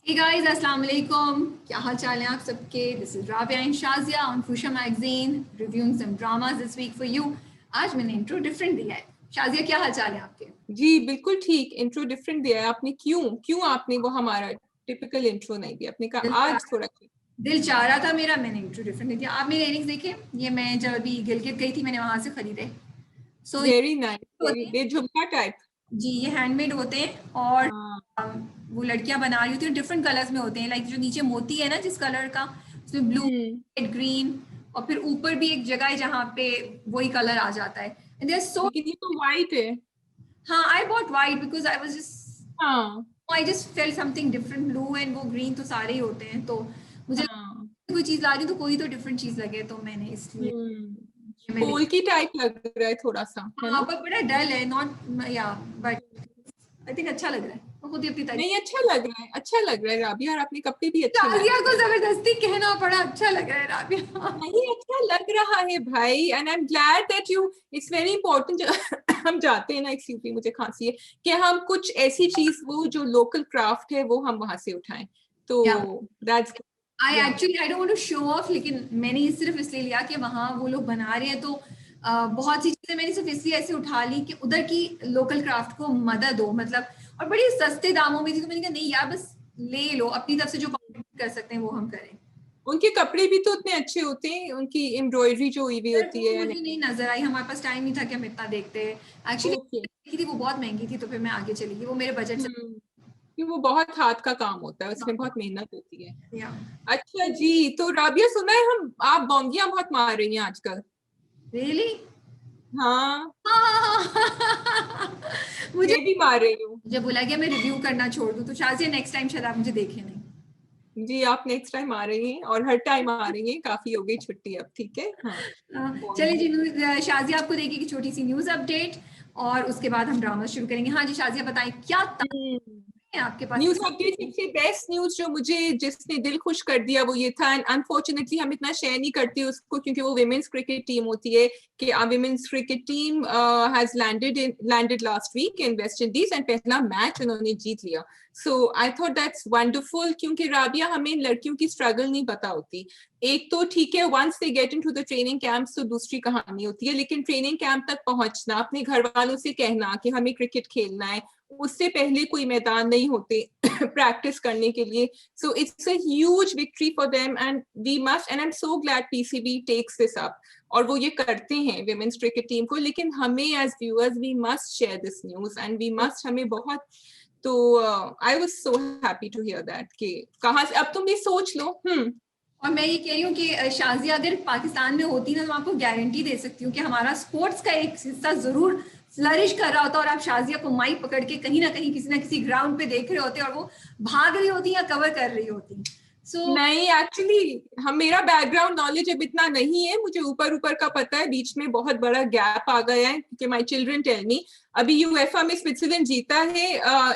Hey guys, अस्सलाम वालेकुम। क्या हाल चाल है आप सबके? This is Rabia and Shazia on Fuchsia magazine reviewing some dramas this week for you. आज मैंने इंट्रो डिफरेंट दिया है। शाजिया, क्या हाल चाल है आपके? जी बिल्कुल ठीक। इंट्रो डिफरेंट दिया है आपने। क्यों क्यों आपने वो हमारा टिपिकल इंट्रो नहीं दिया? आपने दिल कहा चाह आज थोड़ा दिल चाह रहा था मेरा, मैंने इंट्रो डिफरेंट दे दिया। आप मेरे इयरिंग्स देखे? ये मैं जब अभी गिलगित गई थी मैंने वहां से खरीदे। सो वेरी नाइस, होते हैं ये झुमका टाइप। जी, ये हैंडमेड होते हैं और हाँ। वो लड़कियां बना रही होती हैं, डिफरेंट कलर्स में होते हैं। लाइक जो नीचे मोती है ना जिस कलर का, उसमें ब्लू, हम्म। रेड, ग्रीन, और फिर ऊपर भी एक जगह है जहाँ पे वही कलर आ जाता है। एंड दे आर सो, लेकिन ये तो वाइट है। हाँ, आई बॉट वाइट बिकॉज हाँ I just fail something different. Blue and वो ग्रीन तो सारे ही होते हैं, तो मुझे हाँ। कोई चीज ला रही हूँ तो कोई तो डिफरेंट चीज लगे, तो मैंने इसलिए ये मैं पोल की टाइप लग रहा है थोड़ा सा, है हाँ, ना? पर बड़ा डल है, नॉट या, बट आई थिंक अच्छा लग रहा है। मैं खुद ही अपनी तारीफ। नहीं, अच्छा लग रहा है, अच्छा लग रहा है राबिया, और आपने कपड़े भी अच्छे मैच शाजिया को करे। जबरदस्ती कहना पड़ा अच्छा लग रहा है राबिया। नहीं, अच्छा लग रहा है भाई, and I am glad that you, it's very important. हम जाते हैं ना, एक्सक्यूज मी, मुझे खांसी है, कि हम कुछ ऐसी चीज, वो जो लोकल क्राफ्ट है वो हम वहां से उठाएं, तो या दैट्स आई या। Actually I don't want to show off, लेकिन मैंने ये सिर्फ इसलिए लिया कि वहाँ वो लोग बना रहे हैं, तो बहुत सी चीजें मैंने सिर्फ इसलिए ऐसे उठा ली कि उधर की लोकल क्राफ्ट को मदद हो, मतलब। और बड़ी सस्ते दामों में थी, तो मैंने कहा नहीं यार, बस ले लो, अपनी तरफ से जो contribute कर सकते हैं वो हम करें। उनके कपड़े भी तो उतने अच्छे होते हैं, उनकी एम्ब्रॉयडरी जो हुई हुई पर होती वो है। मुझे नहीं नजर आई, हमारे पास टाइम नहीं था कि हम इतना देखते। Actually okay. देखी थी, वो बहुत महंगी थी, तो फिर मैं आगे चली गई, वो मेरे बजट से। कि वो बहुत हाथ का काम होता है, उसमें बहुत मेहनत होती है। या अच्छा जी, तो राबिया, सुना है हम आप बॉन्गियां बहुत मार रही हैं आजकल। रियली? हाँ, मुझे मैं भी मार रही हूँ। मुझे बोला गया मैं रिव्यू करना छोड़ दूं, तो शायद नेक्स्ट टाइम शायद आप मुझे देखें नहीं। जी, आप नेक्स्ट टाइम आ रही हैं, और हर टाइम आ रही हैं, काफी हो गई छुट्टी अब, ठीक है। हाँ। चलिए जी, शाजिया आपको देगी कि छोटी सी न्यूज अपडेट, और उसके बाद हम ड्रामा शुरू करेंगे। हाँ जी शाजिया, बताएं क्या है आपके पास? न्यूज अपडेट, सबसे बेस्ट न्यूज जो मुझे, जिसने दिल खुश कर दिया, वो ये था, एंड अनफॉर्चुनेटली हम इतना शेयर नहीं करते उसको, क्योंकि वो विमेन्स क्रिकेट टीम होती है, कि women's cricket team has landed last week in West Indies, and पहला मैच उन्होंने जीत लिया। So I thought that's wonderful, क्योंकि राबिया, हमें लड़कियों की स्ट्रगल नहीं पता होती। एक तो ठीक है, once they get into the training camps तो दूसरी कहानी होती है, लेकिन ट्रेनिंग कैंप तक पहुंचना, अपने घर वालों से कहना कि हमें क्रिकेट खेलना है, उससे पहले कोई मैदान नहीं होते प्रैक्टिस करने के लिए। So it's a huge victory for them, and we must, and I am so glad PCB takes this up, और वो ये करते हैं विमेन्स क्रिकेट टीम को। लेकिन हमें as viewers, we must share this news, and we must, हमें बहुत, तो I was so happy to hear that, कि कहाँ से, अब तुम भी सोच लो। और मैं ये कह रही हूँ कि शाजिया अगर पाकिस्तान में होती ना, तो मैं आपको गारंटी दे सकती हूँ कि हमारा स्पोर्ट्स का एक हिस्सा जरूर फ्लरिश कर रहा होता, और आप शाजिया को माइक पकड़ के कहीं ना कहीं किसी ना किसी ग्राउंड पे देख रहे होते, और वो भाग रही होती या कवर कर रही होती। सो नहीं, एक्चुअली हम, मेरा बैकग्राउंड नॉलेज अब इतना नहीं है, मुझे ऊपर ऊपर का पता है, बीच में बहुत बड़ा गैप आ गया है, क्योंकि माय चिल्ड्रन टेल मी, अभी यूएफए में स्विट्जरलैंड जीता है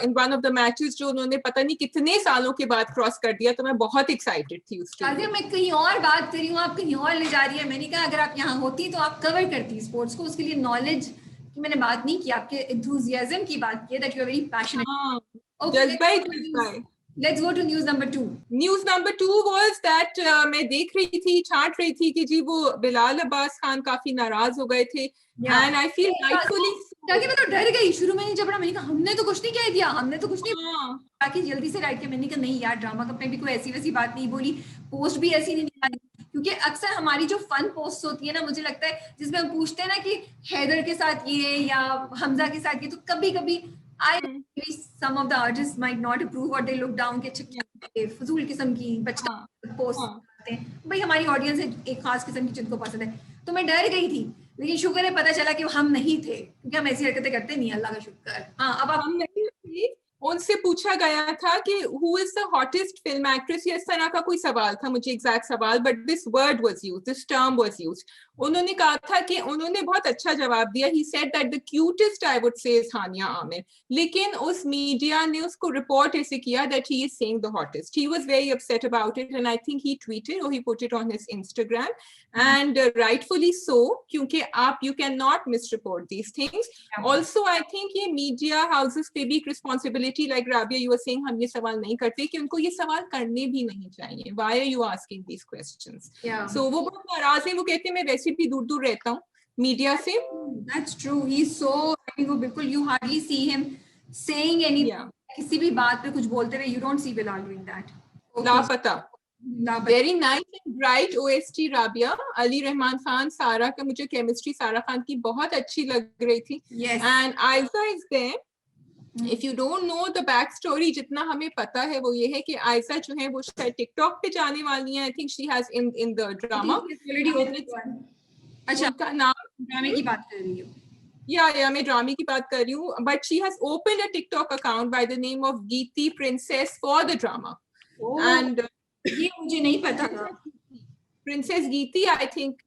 in one of the matches, जो उन्होंने पता नहीं कितने सालों के बाद क्रॉस कर दिया, तो मैं बहुत एक्साइटेड थी उसके शाजिया, लिए। मैं कहीं और बात कर रही हूँ, आप कहीं और ले जा रही है। मैंने कहा अगर आप यहाँ होती तो आप कवर करती स्पोर्ट्स को, उसके लिए नॉलेज की मैंने बात नहीं की, आपके एंथुसियाज्म की बात की, that you are very passionate. हाँ, ओके, जज्बा ही जज्बा है। Let's go to news number 2। News number 2 was that, मैं देख रही थी, छांट रही थी, कि जी वो बिलाल अब्बास खान काफी नाराज हो गए थे, या and I feel rightfully so. ताकि मैं तो डर गई, शुरू में नहीं जब मैंने कहा हमने तो कुछ नहीं कह दिया, हमने तो कुछ नहीं, हाँ। ताकि जल्दी से राइट किया। मैंने कहा नहीं यार, ड्रामा कप में भी कोई ऐसी वैसी बात नहीं बोली, पोस्ट भी ऐसी नहीं निकाली, क्योंकि अक्सर हमारी जो फन पोस्ट होती है ना, मुझे लगता है जिसमें हम पूछते हैं ना कि हैदर के साथ ये या हमजा के साथ ये, तो कभी कभी I some of the artist might not approve और दे लुक डाउन के अच्छे फजूल किस्म की हाँ। बचकाने पोस्ट हाँ। करते हैं। भाई हमारी ऑडियंस है एक खास किस्म की जिनको पसंद है, तो मैं डर गई थी, लेकिन शुक्र है पता चला कि हम नहीं थे, क्योंकि हम ऐसी हरकतें करते नहीं, अल्लाह का शुक्र। हाँ, अब आप हम नहीं थे। उनसे पूछा गया था कि who is the hottest film actress, या इस तरह का कोई सवाल था, मुझे एग्जैक्ट सवाल, but this word was used, this term was used. उन्होंने कहा था, कि उन्होंने बहुत अच्छा जवाब दिया, he said that the cutest I would say is Hania Aamir, लेकिन उस मीडिया ने उसको रिपोर्ट ऐसे किया that he is saying the hottest. He was very upset about it, and I think he tweeted और he put it on his Instagram, and rightfully so, क्योंकि आप, you can not miss report these things. Also I think ये media houses पे भी एक responsibility celebrity like Rabia, you were saying हम ये सवाल नहीं करते, कि उनको ये सवाल करने भी नहीं चाहिए. Why are you asking these questions? Yeah. So वो बहुत नाराज हैं, वो कहते हैं मैं वैसे भी दूर दूर रहता हूँ मीडिया से. That's true. He's so, I mean, वो बिल्कुल, you hardly see him saying anything. Yeah. किसी भी बात पे कुछ बोलते हुए, you don't see Bilal doing that. Okay. लापता. Very nice and bright OST Rabia. Ali Rahman Khan, Sara का मुझे chemistry Sara Khan की बहुत अच्छी लग रही थी. Yes. And Aiza is there. If you don't know the backstory, जितना हमें पता है वो ये है कि आयशा जो है वो शायद TikTok पे जाने वाली है. I think she has in the drama. अच्छा, उनका नाम ड्रामे की बात कर रही हूँ. या मैं ड्रामे की बात कर रही हूँ. But she has opened a TikTok account by the name of Geeti Princess for the drama. Oh. And ये मुझे नहीं पता था. Princess Geeti, I think.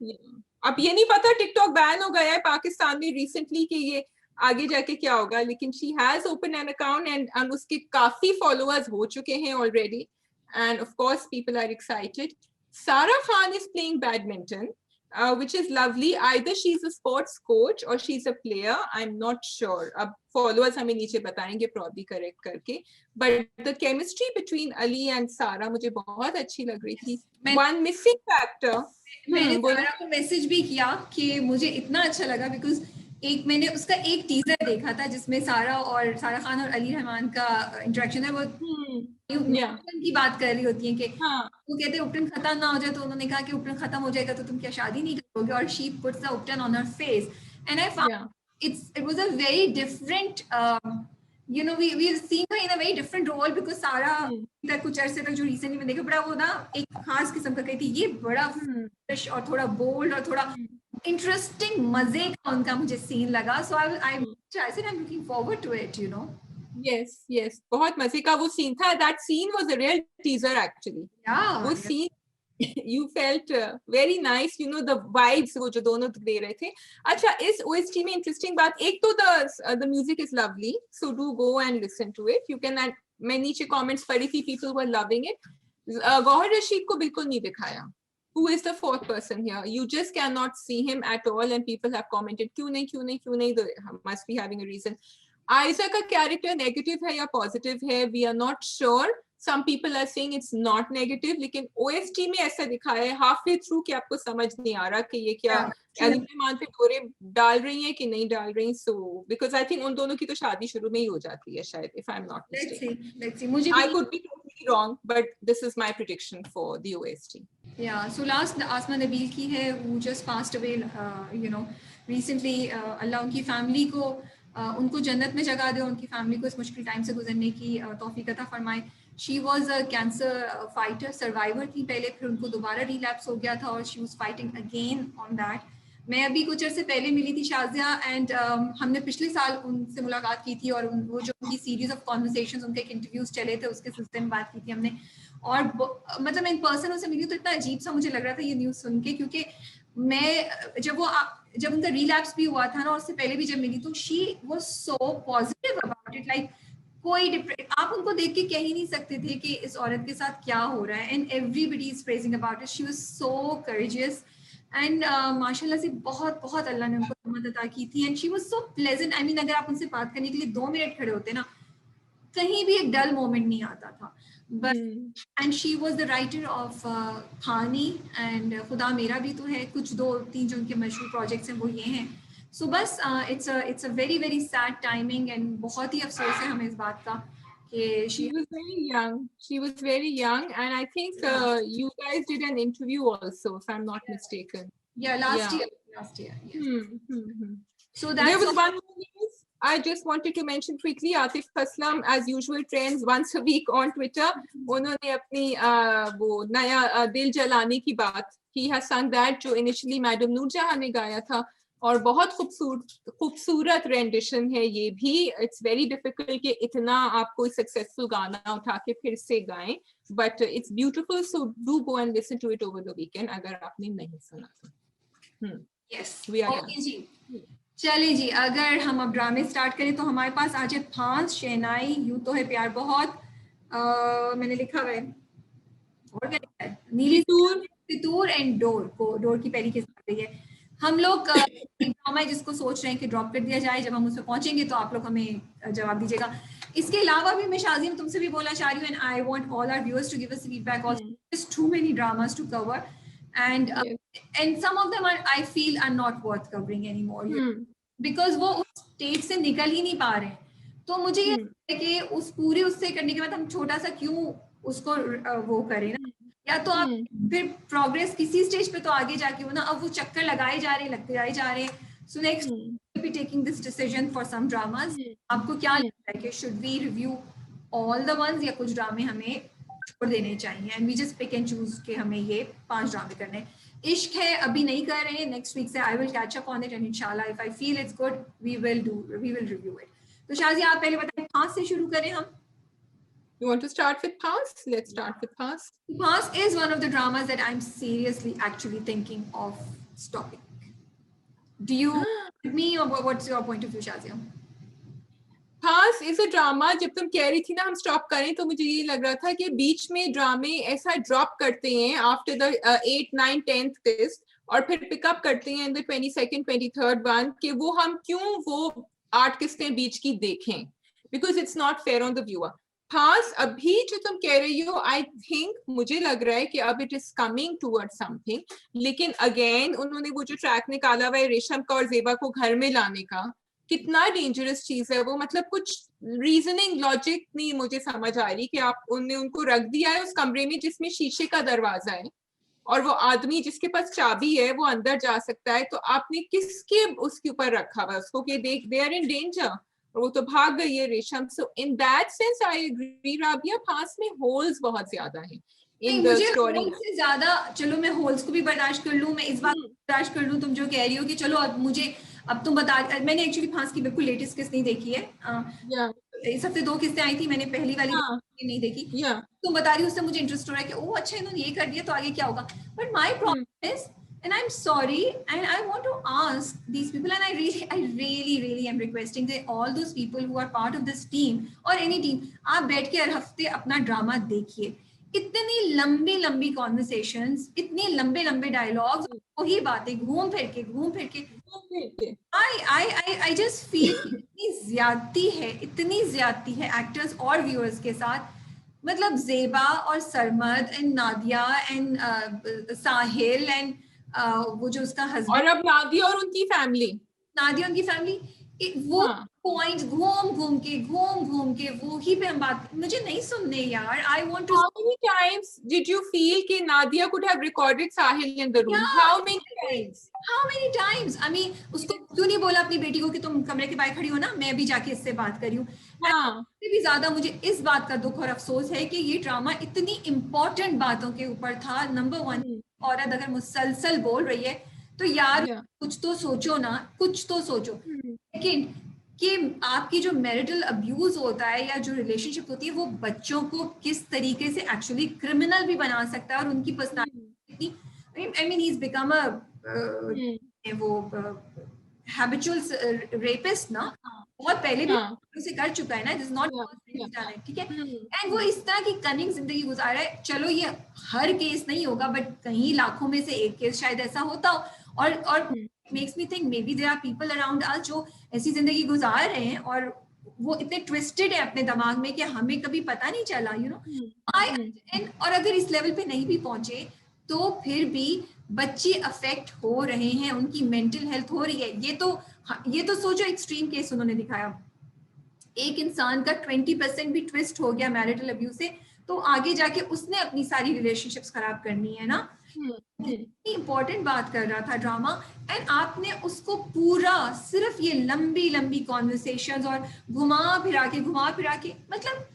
अब ये नहीं पता टिकटॉक बैन हो गया है पाकिस्तान में रिसेंटली, कि ये आगे जाके क्या होगा, लेकिन she has open an account and उसके काफी फॉलोअर्स हो चुके हैं already. And of course people are excited. Sara Khan is playing badminton, which is lovely. Either she's a sports coach or she's a player. I'm not sure. अब followers हमें नीचे बताएंगे probably correct करके. But the chemistry between Ali and Sara मुझे बहुत अच्छी लग रही थी. One missing factor. मैंने सारा को मैसेज भी किया कि मुझे इतना अच्छा लगा बिकॉज मैंने उसका एक टीजर देखा था जिसमें सारा खान और अली रहमान का इंटरेक्शन है. वो की बात कर रही होती है कि वो कहते हैं उपटन खत्म ना हो जाए, तो उन्होंने कहा कि उपटन खत्म हो जाएगा तो तुम क्या शादी नहीं करोगे, और she puts the ubtan on her face. And I found it was a very different we seen her in a very different role because सारा तक कुछ अरसे तक जो रिसेंटली में देखा बड़ा वो ना एक खास किस्म का कहती, ये बड़ा फ्रेश और थोड़ा बोल्ड और थोड़ा इंटरेस्टिंग मजे का उनका मुझे सीन लगा. सो आई said I'm looking forward to it, you know. Yes, बहुत मजे का वो सीन था. That scene was a real teaser actually. Yeah. वो scene you felt very nice, you know, the vibes वो जो दोनों दे रहे थे. अच्छा, इस OST में interesting बात, एक तो the music is lovely, so do go and listen to it. You can, मैं नीचे comments पढ़ी थी, people were loving it. Gauhar Rashid को बिल्कुल नहीं दिखाया. Who is the fourth person here? You just cannot see him at all, and people have commented क्यों नहीं, they must be having a reason. Ayesha का कैरेक्टर नेगेटिव है या पॉजिटिव है, we are not sure. Some people are saying it's not negative, लेकिन OST में ऐसा दिखाया है halfway through कि आपको समझ नहीं आ रहा कि ये क्या एलिमान पे डोरे डाल रही हैं कि नहीं डाल रही. So because I think उन दोनों की तो शादी शुरू में ही हो जाती है शायद, if I'm not mistaken. Let's see. मुझे I could be totally wrong, but this is my prediction for the OST. Yeah. So last आसमा नबील की है, who just passed away, recently. अल्लाह उनकी फैमिली को उनको जन्नत में जगह दे, उनकी फैमिली को इस मुश्किल टाइम से गुजरने की तौफीक अता फरमाए. She was a cancer fighter, survivor थी पहले, फिर उनको दोबारा रिलैप्स हो गया था और she was fighting again on that. मैं अभी कुछ अर्से पहले मिली थी शाजिया, एंड हमने पिछले साल उनसे मुलाकात की थी, और वो जो उनकी सीरीज ऑफ कॉन्वर्सेशंस, उनके इंटरव्यूज चले थे, उसके सिलसिले में बात की थी हमने. और मतलब मैं इन पर्सन उनसे मिली तो इतना अजीब सा मुझे लग रहा था ये न्यूज़ सुन के, क्योंकि मैं जब उनका रिलैप्स भी हुआ था ना, और उससे पहले भी जब मिली, तो she was so positive about it. Like कोई आप उनको देख के कह ही नहीं सकते थे कि इस औरत के साथ क्या हो रहा है. And everybody is praising about it. She was so courageous and माशाल्लाह से बहुत बहुत अल्लाह ने उनको हिम्मत अता की थी. And she was so pleasant. I mean, अगर आप उनसे बात करने के लिए 2 मिनट खड़े होते ना, कहीं भी एक डल मोमेंट नहीं आता था. But and she was the writer of खानी एंड खुदा मेरा भी तो है, कुछ 2-3 जो उनके मशहूर प्रोजेक्ट्स हैं वो ये हैं. सो बस it's a very very sad timing, and बहुत ही अफसोस है हमें इस बात का कि she was very young and I think you guys did an interview also, if I'm not mistaken. Last year yes. So that's there was one more news I just wanted to mention quickly. Atif Aslam as usual trends once a week on Twitter. उन्होंने अपनी वो नया दिल जलाने की बात, he has sung that जो initially madam Noor Jahan ने गाया था, और बहुत खूबसूरत रेंडिशन है ये भी. इट्स वेरी डिफिकल्ट कि इतना आप कोई सक्सेसफुल गाना उठा के फिर से गाएं, but it's beautiful. So do go and listen to it over the weekend अगर आपने नहीं सुना तो. Yes, okay ji. चलिए जी, अगर हम अब ड्रामे स्टार्ट करें तो हमारे पास आज है 5 शहनाई, यूं तो है प्यार बहुत, मैंने लिखा हुआ है, और क्या लिखा है, नीली सितूर एंड डोर की पहली किस्त आ गई है. हम लोग एक ड्रामा है जिसको सोच रहे हैं कि ड्रॉप कर दिया जाए, जब हम उस पर पहुंचेंगे तो आप लोग हमें जवाब दीजिएगा। इसके अलावा भी मैं शाज़िम तुमसे भी बोलना चाह रही हूँ, and I want all our viewers to give us feedback also, there is too many dramas to cover, and and some of them are I feel are not worth covering anymore, because वो उस stage से निकल ही नहीं पा रहे हैं। तो मुझे ये है कि उस पूरी उससे करने के बाद हम छोटा सा क्यों उसको वो करें ना, या तो आप फिर प्रोग्रेस किसी स्टेज पे तो आगे जाके हो ना, अब वो चक्कर लगाए जा रहे हैं, लगते जा रहे हैं। So next be taking this decision for some dramas. आपको क्या लगता है कि should we review all the ones, या कुछ ड्रामे हमें छोड़ देने चाहिए, and we just pick and choose के हमें ये 5 ड्रामे करने हैं। इश्क है अभी नहीं कर रहे हैं, नेक्स्ट वीक से I will catch up on it, and इंशाल्लाह if I feel it's good we will review it. तो शाज़िया आप पहले बताएं, फांस से शुरू करें हम? You want to start with Pass? Let's start with Pass. Pass is one of the dramas that I'm seriously actually thinking of stopping. Do you with me, or what's your point of view, Shazia? Pass is a drama, जब तुम कह रही थी ना हम stop करें, तो मुझे ये लग रहा था कि बीच में ड्रामे ऐसा ड्रॉप करते हैं after the 8th 9th 10th test, और फिर पिकअप करते हैं in the 22nd 23rd one, कि वो हम क्यों वो 8 किस्तें बीच की देखें, because it's not fair on the viewer. Pass अभी जो तुम कह रही हो, आई थिंक मुझे लग रहा है कि अब it is coming toward something, लेकिन अगेन उन्होंने वो जो ट्रैक निकाला हुआ है रेशम का और जेबा को घर में लाने का, कितना डेंजरस चीज है वो, मतलब कुछ रीजनिंग लॉजिक नहीं मुझे समझ आ रही कि आप उनको रख दिया है उस कमरे में जिसमें शीशे का दरवाजा है, और वो आदमी जिसके पास चाबी है वो अंदर जा सकता है, तो आपने किसके उसके ऊपर रखा हुआ उसको कि दे आर इन डेंजर, और वो तो भाग गई है Resham. So in that sense I agree Rabia, पास में होल्स बहुत ज्यादा हैं इन द स्टोरी से ज्यादा। चलो मैं होल्स को भी बर्दाश्त कर लूं, मैं इस बात को बर्दाश्त कर लूं, तुम जो कह रही हो कि चलो अब मुझे, अब तुम बता, मैंने एक्चुअली फांस की बिल्कुल लेटेस्ट किस्त नहीं देखी है, इस हफ्ते 2 किस्तें आई थी, मैंने पहली वाली नहीं देखी। तुम बता रही हो उससे मुझे इंटरेस्ट हो रहा है कि ओ अच्छा इन्होंने ये कर दिया तो आगे क्या होगा, but my problem is, and I'm sorry, and I want to ask these people, and I really am requesting that all those people who are part of this team or any team, आप बैठ के हर हफ्ते अपना drama देखिए, इतनी लंबी conversations, इतने लंबे डायलॉग्स, वही बातें घूम फिर के I just feel इतनी ज्यादती है एक्टर्स और व्यूअर्स के साथ। मतलब जेबा और Sarmad and Nadia and Sahil and वो जो उसका हस्बैंड, और अब नादिया और उनकी फैमिली, वो पॉइंट्स घूम के वो ही पे हम बात, मुझे नहीं सुनने यार। I want to, how many times did you feel कि Nadia could have recorded Sahil in the room? How many times? I mean, उसको क्यों नहीं बोला अपनी बेटी को कि तुम कमरे के बाहर खड़ी हो ना, मैं भी जाके इससे बात करी हूँ। भी ज्यादा मुझे इस बात का दुख और अफसोस है कि ये ड्रामा इतनी इम्पोर्टेंट बातों के ऊपर था। नंबर 1, औरत अगर मुसलसल बोल रही है तो यार कुछ तो सोचो ना, कुछ तो सोचो। सेकंड, कि आपकी जो मैरिटल अब्यूज होता है या जो रिलेशनशिप होती है वो बच्चों को किस तरीके से एक्चुअली क्रिमिनल भी बना सकता है, और उनकी personality, I mean he is become a वो हैबिचुअल रेपिस्ट ना, बहुत पहले भी उसे कर चुका है ना, दिस नॉट, ठीक है। एंड वो इस तरह की कनिंग जिंदगी गुजारा है। चलो ये हर केस नहीं होगा, बट कहीं लाखों में से एक केस शायद ऐसा होता हो, और makes me think maybe there are people around us जो ऐसी जिंदगी गुजार रहे हैं और वो इतने ट्विस्टेड है अपने दिमाग में कि हमें कभी पता नहीं चला, यू नो। और अगर इस लेवल पे नहीं भी पहुंचे तो फिर भी बच्चे अफेक्ट हो रहे हैं, उनकी मेंटल हेल्थ हो रही है। ये तो सोचो एक्सट्रीम केस उन्होंने दिखाया, एक इंसान का 20% भी ट्विस्ट हो गया मैरिटल अब्यूज से, तो आगे जाके उसने अपनी सारी रिलेशनशिप्स खराब करनी है ना। इंपॉर्टेंट बात कर रहा था ड्रामा, एंड आपने उसको पूरा सिर्फ ये लंबी कॉन्वर्सेशंस और घुमा फिरा के मतलब।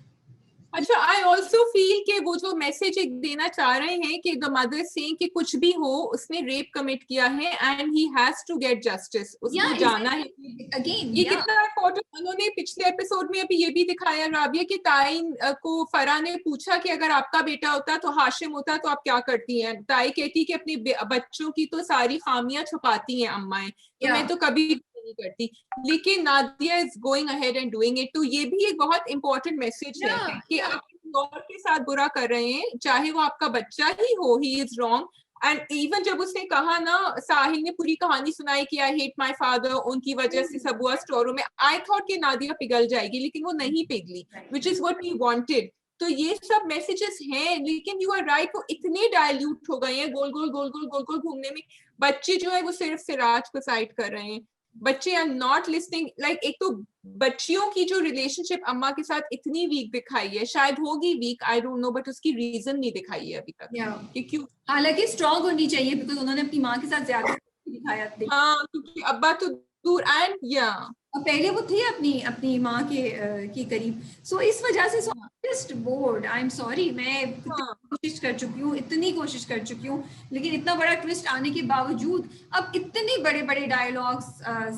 अच्छा, आई ऑल्सो फील कि वो जो मैसेज एक देना चाह रहे हैं कि द मदर सेइंग कि कुछ भी हो उसने रेप कमिट किया है and he has to get justice, उसको जाना है अगेन। ये कितना इम्पोर्टेंट। उन्होंने पिछले एपिसोड में अभी ये भी दिखाया राबिया कि ताई को फरा ने पूछा कि अगर आपका बेटा होता तो हाशिम होता तो आप क्या करती हैं। ताई कहती कि अपने बच्चों की तो सारी खामियां छुपाती हैं अम्माएं, तो मैं तो कभी नहीं करती, लेकिन Nadia is going ahead and doing it. तो ये भी एक बहुत इंपॉर्टेंट मैसेज है कि आप और के साथ बुरा कर रहे हैं, चाहे वो आपका बच्चा ही हो, he is wrong. And even जब उसने कहा ना, साहिल ने पूरी कहानी सुनाई कि आई हेट माय फादर, उनकी वजह से सब हुआ स्टोर में, आई थॉट कि नादिया पिघल जाएगी, लेकिन वो नहीं पिघली, which is what we wanted. तो ये सब मैसेजेस हैं, लेकिन यू आर राइट, वो इतने डायल्यूट हो गए हैं, गोल गोल गोल गोल गोल गोल घूमने में। बच्चे जो है वो सिर्फ सिराज को साइड कर रहे हैं, बच्चे आर नॉट लिसनिंग। लाइक एक तो बच्चियों की जो रिलेशनशिप अम्मा के साथ इतनी वीक दिखाई है, शायद होगी weak, I don't know, but उसकी रीजन नहीं दिखाई है अभी तक कि क्यों। हालांकि स्ट्रॉन्ग होनी चाहिए, बिकॉज उन्होंने अपनी माँ के साथ ज्यादा दिखाया। हाँ, क्योंकि अब्बा तो दूर, एंड या और पहले वो थे अपनी अपनी माँ के करीब, सो इस वजह से just board, I am sorry, मैं कोशिश कर चुकी हूँ, इतनी कोशिश कर चुकी हूँ, लेकिन इतना बड़ा ट्विस्ट आने के बावजूद अब इतने बड़े बड़े डायलॉग्स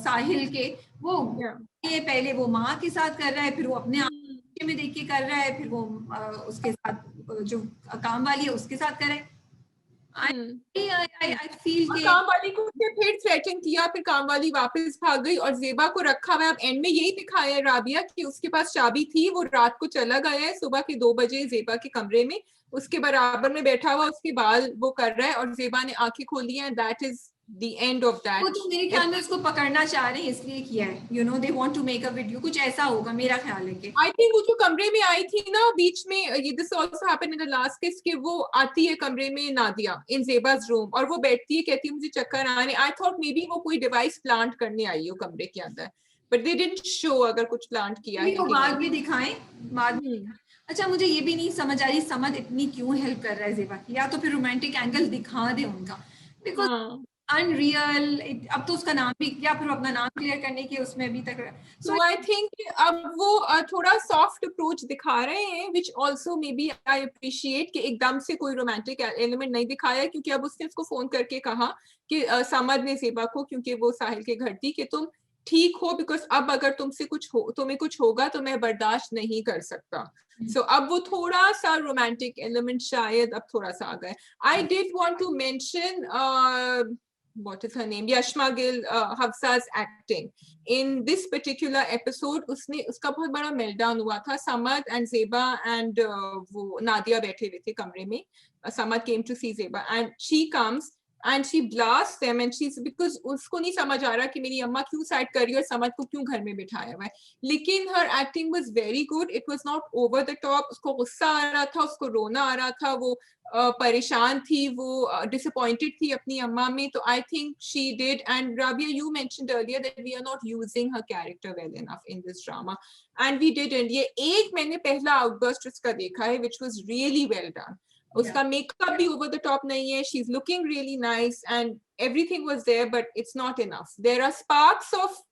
साहिल के, वो ये पहले वो माँ के साथ कर रहा है, फिर वो अपने आप में देख के कर रहा है, फिर वो उसके साथ जो काम वाली है उसके साथ कर रहा है। I feel कि काम वाली को फिर थ्रेटन किया, फिर काम वाली वापस भाग गई और जेबा को रखा हुआ है। अब एंड में यही दिखाया है राबिया कि उसके पास चाबी थी, वो रात को चला गया है, सुबह के 2 बजे जेबा के कमरे में उसके बराबर में बैठा हुआ, उसके बाल वो कर रहा है और जेबा ने आंखें खोली हैं। That is the end of that. वो तो मेरे ख्याल में उसको पकड़ना चाह रहे हैं, इसलिए किया है, you know, they want to make a video, कुछ ऐसा होगा मेरा ख्याल है कि। I think वो जो कमरे में आई थी ना बीच में, ये this also happened in the last case, कि वो आती है कमरे में नादिया in Zeba's room और वो बैठती है, कहती है मुझे चक्कर आने। I thought maybe वो कोई डिवाइस प्लांट करने आई हो कमरे के अंदर, but they didn't show अगर कुछ प्लांट किया है। वो बाद में दिखाएं, बाद में। अच्छा, मुझे ये भी नहीं समझ आ रही समद इतनी क्यों हेल्प कर रहा है जेबा की, या तो फिर रोमांटिक एंगल दिखा दे उनका, बिकॉज अनरियल, अब तो उसका नाम भी, या फिर अपना नाम क्लियर करने के उसमें अभी तक। So I think अब वो थोड़ा सॉफ्ट अप्रोच दिखा रहे हैं, which also maybe I appreciate कि एकदम से कोई रोमांटिक एलिमेंट नहीं दिखाया, क्योंकि अब उसने उसको फोन करके कहा कि समद ने जेबा को, क्योंकि वो साहिल के घर थी, कि तुम ठीक हो, बिकॉज अब अगर तुमसे कुछ हो, तुम्हें कुछ होगा तो मैं बर्दाश्त नहीं कर सकता। So अब वो थोड़ा सा रोमांटिक एलिमेंट शायद अब थोड़ा सा आ गए। I did want to mention what is her name, Yashma Gill, Hafsa's acting in this particular episode. उसका बहुत बड़ा meltdown हुआ था। समद and Zeba and वो नादिया बैठे हुए थे कमरे में। Samad came to see Zeba and she comes and she blasts them and she's, because उसको नहीं समझ आ रहा कि मेरी अम्मा क्यों साइड कर रही है और समद को क्यों घर में बिठाया हुआ है, लेकिन her acting was very good, it was not over the top। उसको गुस्सा आ रहा था, उसको रोना आ रहा था, वो परेशान थी, वो disappointed थी अपनी अम्मा में। तो I think she did, and Rabia, you mentioned earlier that we are not using her character well enough in this drama, and we didn't। ये एक मैंने पहला outburst उसका देखा है which was really well done। उसका मेकअप भी over the top नहीं है, she is looking really nice and everything was there, but it's not enough. There are sparks of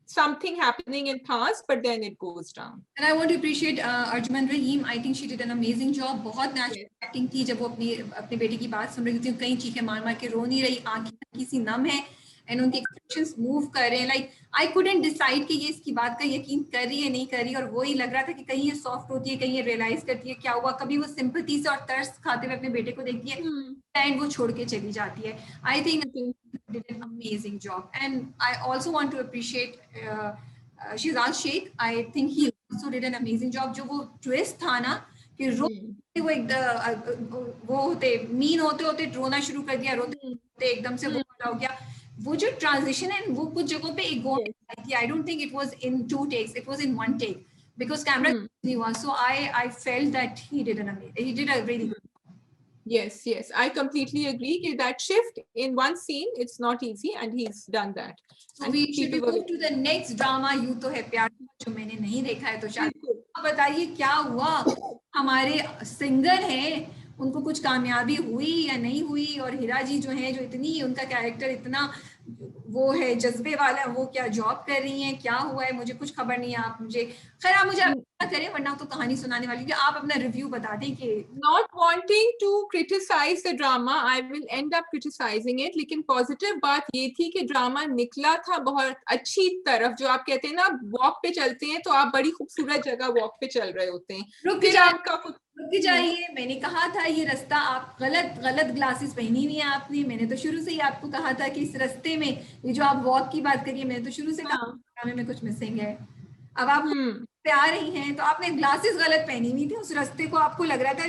something happening in past, but then it goes down. And I want to appreciate Arjuman Rahim. I think she did an amazing job. बहुत natural acting थी जब वो अपनी बेटी की बात सुन रही थी, कहीं चीखें मार मार के रो नहीं रही, आंखें किसी नम है, एंड उनके एक्सप्रेशंस मूव कर रहे हैं। लाइक आई कुडंट डिसाइड कि ये इसकी बात का यकीन कर रही है नहीं कर रही, और वो ही लग रहा था कि कहीं ये सॉफ्ट होती है, कहीं ये रियलाइज करती है क्या हुआ, कभी वो सिंपैथी से और तरस खाते हुए अपने बेटे को देखती है एंड वो छोड़ के चली जाती है। I think did an amazing job, and I also want to appreciate Shehzad Sheikh. I think he also did an amazing job. जो वो ट्विस्ट था ना कि वो एकदम वो होते मीन होते होते रोना शुरू कर दिया, रोते एकदम से वो हो गया, वो जो ट्रांजिशन है वो कुछ जगहों पे एक गोल थी। I don't think it was in 2 takes, it was in 1 take because camera नहीं हुआ। So I felt that he did a really good job. Yes, I completely agree कि that shift in one scene, it's not easy, and he's done that. So we should move to the next drama, यूं तो है प्यार, जो मैंने नहीं देखा है, तो शायद आप बताइए क्या हुआ। हमारे सिंगर हैं, उनको कुछ कामयाबी हुई या नहीं हुई, और हीरा जी जो है, जो इतनी उनका कैरेक्टर इतना वो है जज्बे वाला, वो क्या जॉब कर रही हैं, क्या हुआ है, मुझे कुछ खबर नहीं है। आप मुझे खैर आप मुझे करें, वरना तो कहानी सुनाने वाली कि आप अपना रिव्यू बता दें कि not wanting to criticize the drama, I will end up criticizing it, लेकिन पॉजिटिव बात ये थी कि ड्रामा निकला था बहुत अच्छी तरफ। जो आप कहते हैं ना, वॉक पे चलते हैं तो आप बड़ी खूबसूरत जगह वॉक पे चल रहे होते हैं। रुक जाइए, मैंने कहा था ये रास्ता, आप गलत ग्लासेस पहनी हुई हैं आपने। मैंने तो शुरू से ही आपको कहा था कि इस रास्ते में, ये जो आप वॉक की बात करिए, मैंने तो शुरू से कहा में कुछ मिसिंग है। अब आप पे आ रही हैं तो आपने ग्लासेस गलत पहनी हुई थी, उस रास्ते को आपको लग रहा था,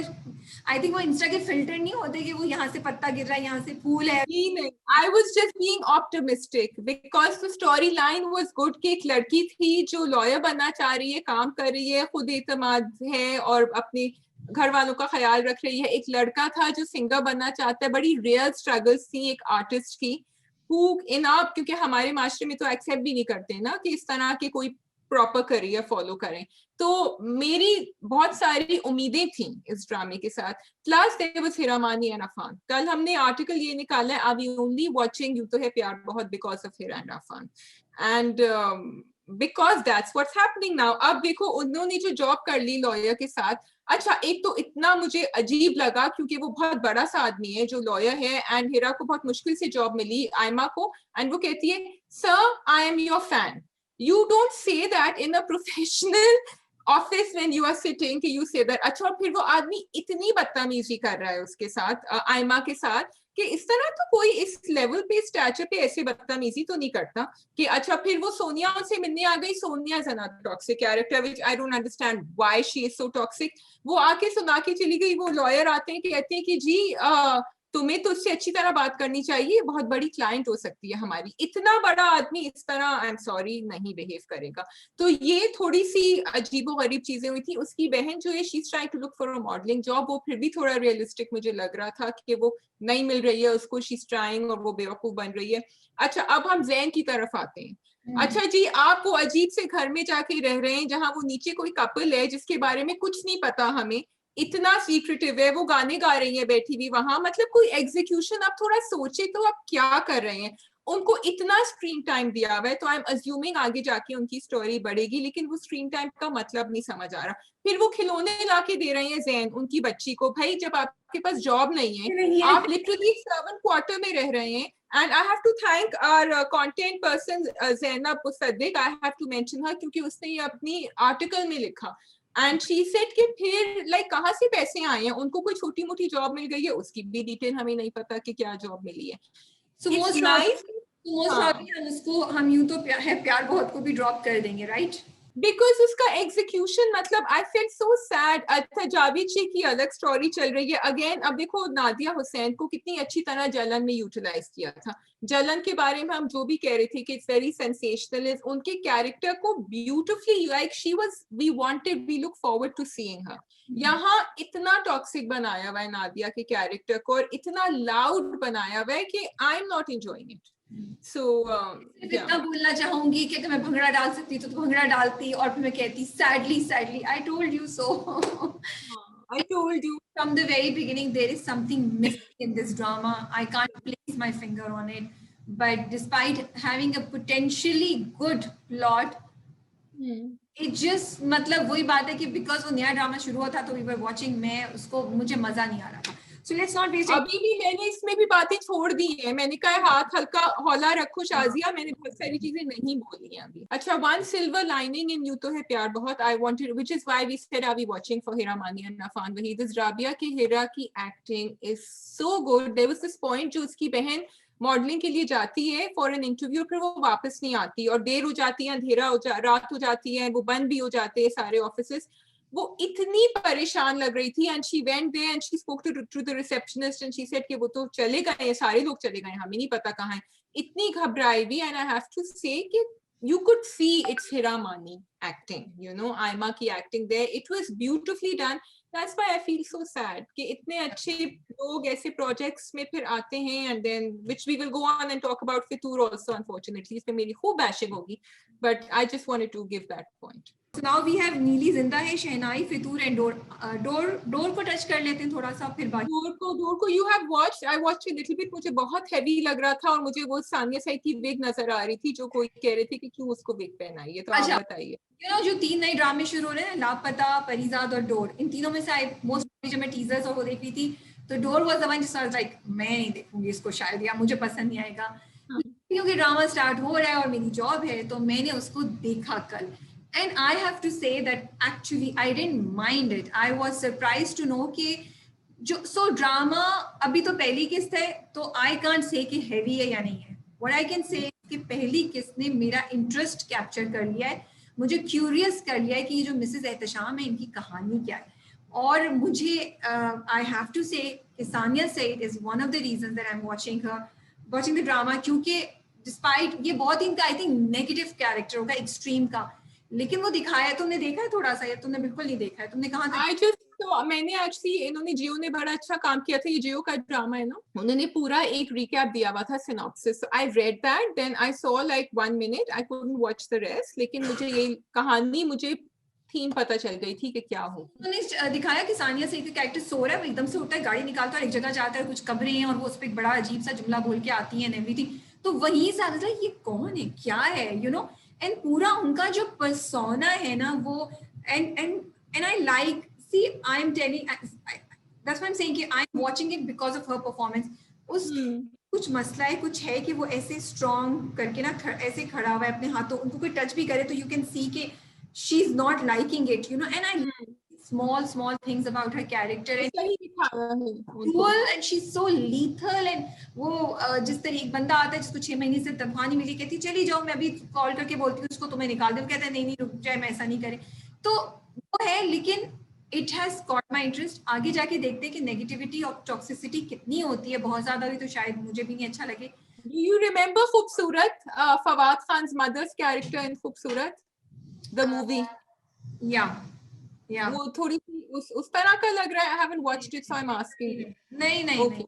आई थिंक वो इंस्टा के फिल्टर नहीं होते कि वो यहाँ से पत्ता गिर रहा है, यहाँ से फूल है। नहीं, I was just being optimistic because the storyline was good कि एक लड़की थी जो लॉयर बनना चाह रही है, काम कर रही है, खुद एतमाद है और अपने घर वालों का ख्याल रख रही है। एक लड़का था जो सिंगर बनना चाहता है, बड़ी रियल स्ट्रगल्स थी एक आर्टिस्ट की, हु इन आप, क्योंकि हमारे माशरे में तो एक्सेप्ट भी नहीं करते ना कि इस तरह के कोई प्रॉपर करियर फॉलो करें। तो मेरी बहुत सारी उम्मीदें थी इस ड्रामे के साथ। Plus there was Hira Mani and Affan. कल हमने आर्टिकल ये निकाला है, are we only watching you तो है प्यार बहुत because of Hira and Affan, and because that's what's happening now. अब देखो उन्होंने जो जॉब कर ली लॉयर के साथ, अच्छा एक तो इतना मुझे अजीब लगा क्योंकि वो बहुत बड़ा सा आदमी है जो लॉयर है, एंड हिरा को बहुत मुश्किल से जॉब मिली आयमा को, एंड वो कहती है sir I am your fan. You don't say that in a professional office when you are sitting कि you say that। अच्छा, और फिर वो आदमी इतनी बदतमीजी कर रहा है उसके साथ, आयमा के साथ, कि इस तरह तो कोई इस लेवल पे स्टैचर पे ऐसे बदतमीजी तो नहीं करता कि अच्छा। फिर वो सोनिया से मिलने आ गई। Sonia is another toxic character which I don't understand why she is so toxic. वो आके सुना के चली गई। वो लॉयर आते हैं, कहते हैं कि जी तुम्हें तो उससे अच्छी तरह बात करनी चाहिए, बहुत बड़ी क्लाइंट हो सकती है हमारी। इतना बड़ा आदमी इस तरह आई एम सॉरी नहीं बिहेव करेगा। तो ये थोड़ी सी अजीबो गरीब चीजें हुई थी। उसकी बहन जो है she is trying to look for a modelling job, वो फिर भी थोड़ा रियलिस्टिक मुझे लग रहा था कि वो नहीं मिल रही है उसको, शी इज ट्राइंग और वो बेवकूफ बन रही है। अच्छा, अब हम जैन की तरफ आते हैं। अच्छा जी, आप वो अजीब से घर में जाके रह रहे हैं जहां वो नीचे कोई कपल है जिसके बारे में कुछ नहीं पता हमें, इतना सीक्रेटिव है, वो गाने गा रही है बैठी हुई वहां। मतलब कोई एग्जीक्यूशन, आप थोड़ा सोचे तो आप क्या कर रहे हैं। उनको इतना स्क्रीन टाइम दिया हुआ है तो आई एम अज्यूमिंग आगे जाके उनकी स्टोरी बढ़ेगी, लेकिन वो स्क्रीन टाइम का मतलब नहीं समझ आ रहा। फिर वो खिलौने लाके दे रहे हैं जैन उनकी बच्ची को। भाई जब आपके पास जॉब नहीं है, आप लिटरली सर्वेंट क्वार्टर में रह रहे हैं। And I have to thank our content person Zainab Musaddiq, I have to mention her क्योंकि उसने ये अपनी आर्टिकल में लिखा। एंड शी सेड कि फिर लाइक कहाँ से पैसे आए हैं, उनको कोई छोटी मोटी जॉब मिल गई है, उसकी भी डिटेल हमें नहीं पता कि क्या जॉब मिली है। सो मोस्ट प्रॉब्ली हम उसको, हम यूं तो प्यार बहुत को भी ड्रॉप कर देंगे, राइट? बिकॉज उसका एग्जीक्यूशन, मतलब आई फील सो सैड। अच्छा, जावेद जी की अलग स्टोरी चल रही है अगेन। अब देखो नादिया हुसैन को कितनी अच्छी तरह जलन में यूटिलाइज किया था। जलन के बारे में हम जो भी कह रहे थे कि इट्स वेरी सेंसेशनल, इज उनके कैरेक्टर को beautifully, like she was, we wanted, we look forward to seeing her. यहाँ इतना टॉक्सिक बनाया हुआ है नादिया के कैरेक्टर को, और इतना लाउड बनाया हुआ है कि I am not enjoying it. So इतना बोलना चाहूंगी कि मैं भंगड़ा डाल सकती तो भंगड़ा डालती, और फिर मैं कहती sadly I told you so. I told you from the very beginning there is something missing in this drama. I can't place my finger on it, but despite having a potentially good plot, it just, मतलब वही बात है कि because वो नया drama शुरू हुआ था तो we were watching, मैं उसको, मुझे मजा नहीं आ रहा था। So let's not waste it. अभी भी मैंने इसमें भी बातें छोड़ दी है। मैंने कहा हाथ हल्का हौला रखो शाजिया, मैंने बहुत सारी चीजें नहीं बोली हैं अभी। अच्छा, one silver lining in Yun तो है प्यार Bohat, I wanted, which is why we said are we watching for Hira Mani and Affan Waheed is Rabia की। हिरा की acting is so good. There was this point जो उसकी बहन मॉडलिंग के लिए जाती है फॉर एन इंटरव्यू, फिर वो वापस नहीं आती और देर हो जाती है, अंधेरा हो रात हो जाती है, वो बंद भी हो जाते हैं सारे ऑफिसेस। वो इतनी परेशान लग रही थी, and she went there and she spoke to the receptionist and she said कि वो तो चले गए, सारे लोग चले गए, हमें नहीं पता कहाँ है। इतनी घबराई हुई, and I have to say कि you could see it's Hira Mani acting, you know, Aima की acting there, it was beautifully done. That's why I feel so sad कि इतने अच्छे लोग ऐसे projects में फिर आते हैं, and then which we will go on and talk about Fitoor also, unfortunately इस पे मेरी खूब bashing होगी, but I just wanted to give that point. So now we have नीली जिंदा है, शहनाई, फितूर एंड डोर को टच कर लेते हैं थोड़ा सा, फिर बाकी डोर को you have watched, I watched a little bit, मुझे बहुत हेवी लग रहा था, और मुझे वो सानिया सईद की विग नजर आ रही थी जो कोई कह रहे थे कि क्यों उसको विग पहनाई है, तो आप बताइए। जो 3 नए ड्रामे शुरू हो रहे हैं, लापता, परिजाद और डोर, इन तीनों में से आई मोस्ट, जब मैं टीजर्स और वो देख रही थी तो डोर वाज द वन जिस लाइक मैं नहीं देखूंगी इसको शायद, या मुझे पसंद नहीं आएगा, क्योंकि ड्रामा स्टार्ट हो रहा है और मेरी जॉब है, तो मैंने उसको देखा कल। And I have to say that actually I didn't mind it. I was surprised to know कि जो so drama अभी तो पहली किस्त है, तो I can't say कि heavy है या नहीं है. What I can say कि पहली किस्त ने मेरा इंटरेस्ट कैप्चर कर लिया है। मुझे क्यूरियस कर लिया है कि ये जो मिसेस एहतशाम है इनकी कहानी क्या है। और मुझे आई हैव टू से कि Sania Saeed is one of the reason that I am watching the drama, क्योंकि डिस्पाइट ये बहुत इनका आई थिंक नेगेटिव कैरेक्टर होगा एक्सट्रीम का, लेकिन वो दिखाया है। तुमने देखा है थोड़ा सा, या तुमने बिल्कुल नहीं देखा है? तुमने कहाँ तक? तो मैंने एक्चुअली इन्होंने जियो ने बड़ा अच्छा काम किया था, ये जियो का ड्रामा है ना, उन्होंने पूरा एक रिकैप दिया हुआ था, synopsis. So I read that, then I saw like 1 minute, I couldn't watch the rest, लेकिन मुझे ये कहानी, मुझे थीम पता चल गई थी कि क्या हो। उन्होंने दिखाया कि सानिया सईद का कैरेक्टर सो रहा है, वो एकदम से उठता है, गाड़ी निकालता है और एक जगह जाता है, कुछ कब्रें हैं और वो उस पर एक बड़ा अजीब सा जुमला बोल के आती है एवरीथिंग। तो वहीं से आता है ये कौन है, क्या है, यू नो। एंड पूरा उनका जो पर्सोना है ना वो, and I like, see I am telling, that's why I am saying कि I am watching it because of her performance. उस कुछ मसला है, कुछ है कि वो ऐसे स्ट्रॉन्ग करके ना ऐसे खड़ा हुआ है अपने हाथों, उनको कोई टच भी करे तो यू कैन सी के she is not liking it, you know. And I small things about her character and सही दिखाया है उनको। cruel and she's so lethal। and वो जिस तरह एक बंदा आता है जिसको 6 महीने से तनख्वाह नहीं मिली, कहती चली जाओ, मैं अभी कॉल करके बोलती हूँ उसको तुम्हें निकाल दे, वो कहता है नहीं नहीं रुक जाए, मैं ऐसा नहीं करें। तो वो है, लेकिन it has caught my interest. आगे जाके देखते हैं कि नेगेटिविटी और टॉक्सिसिटी कितनी होती है, बहुत ज्यादा भी तो शायद मुझे भी नहीं अच्छा लगे। Do you remember खूबसूरत, Fawad Khan's mother's character in खूबसूरत, the movie? या वो थोड़ी सी उस तरह का लग रहा है। I haven't watched it, so I'm asking you. नहीं नहीं Okay.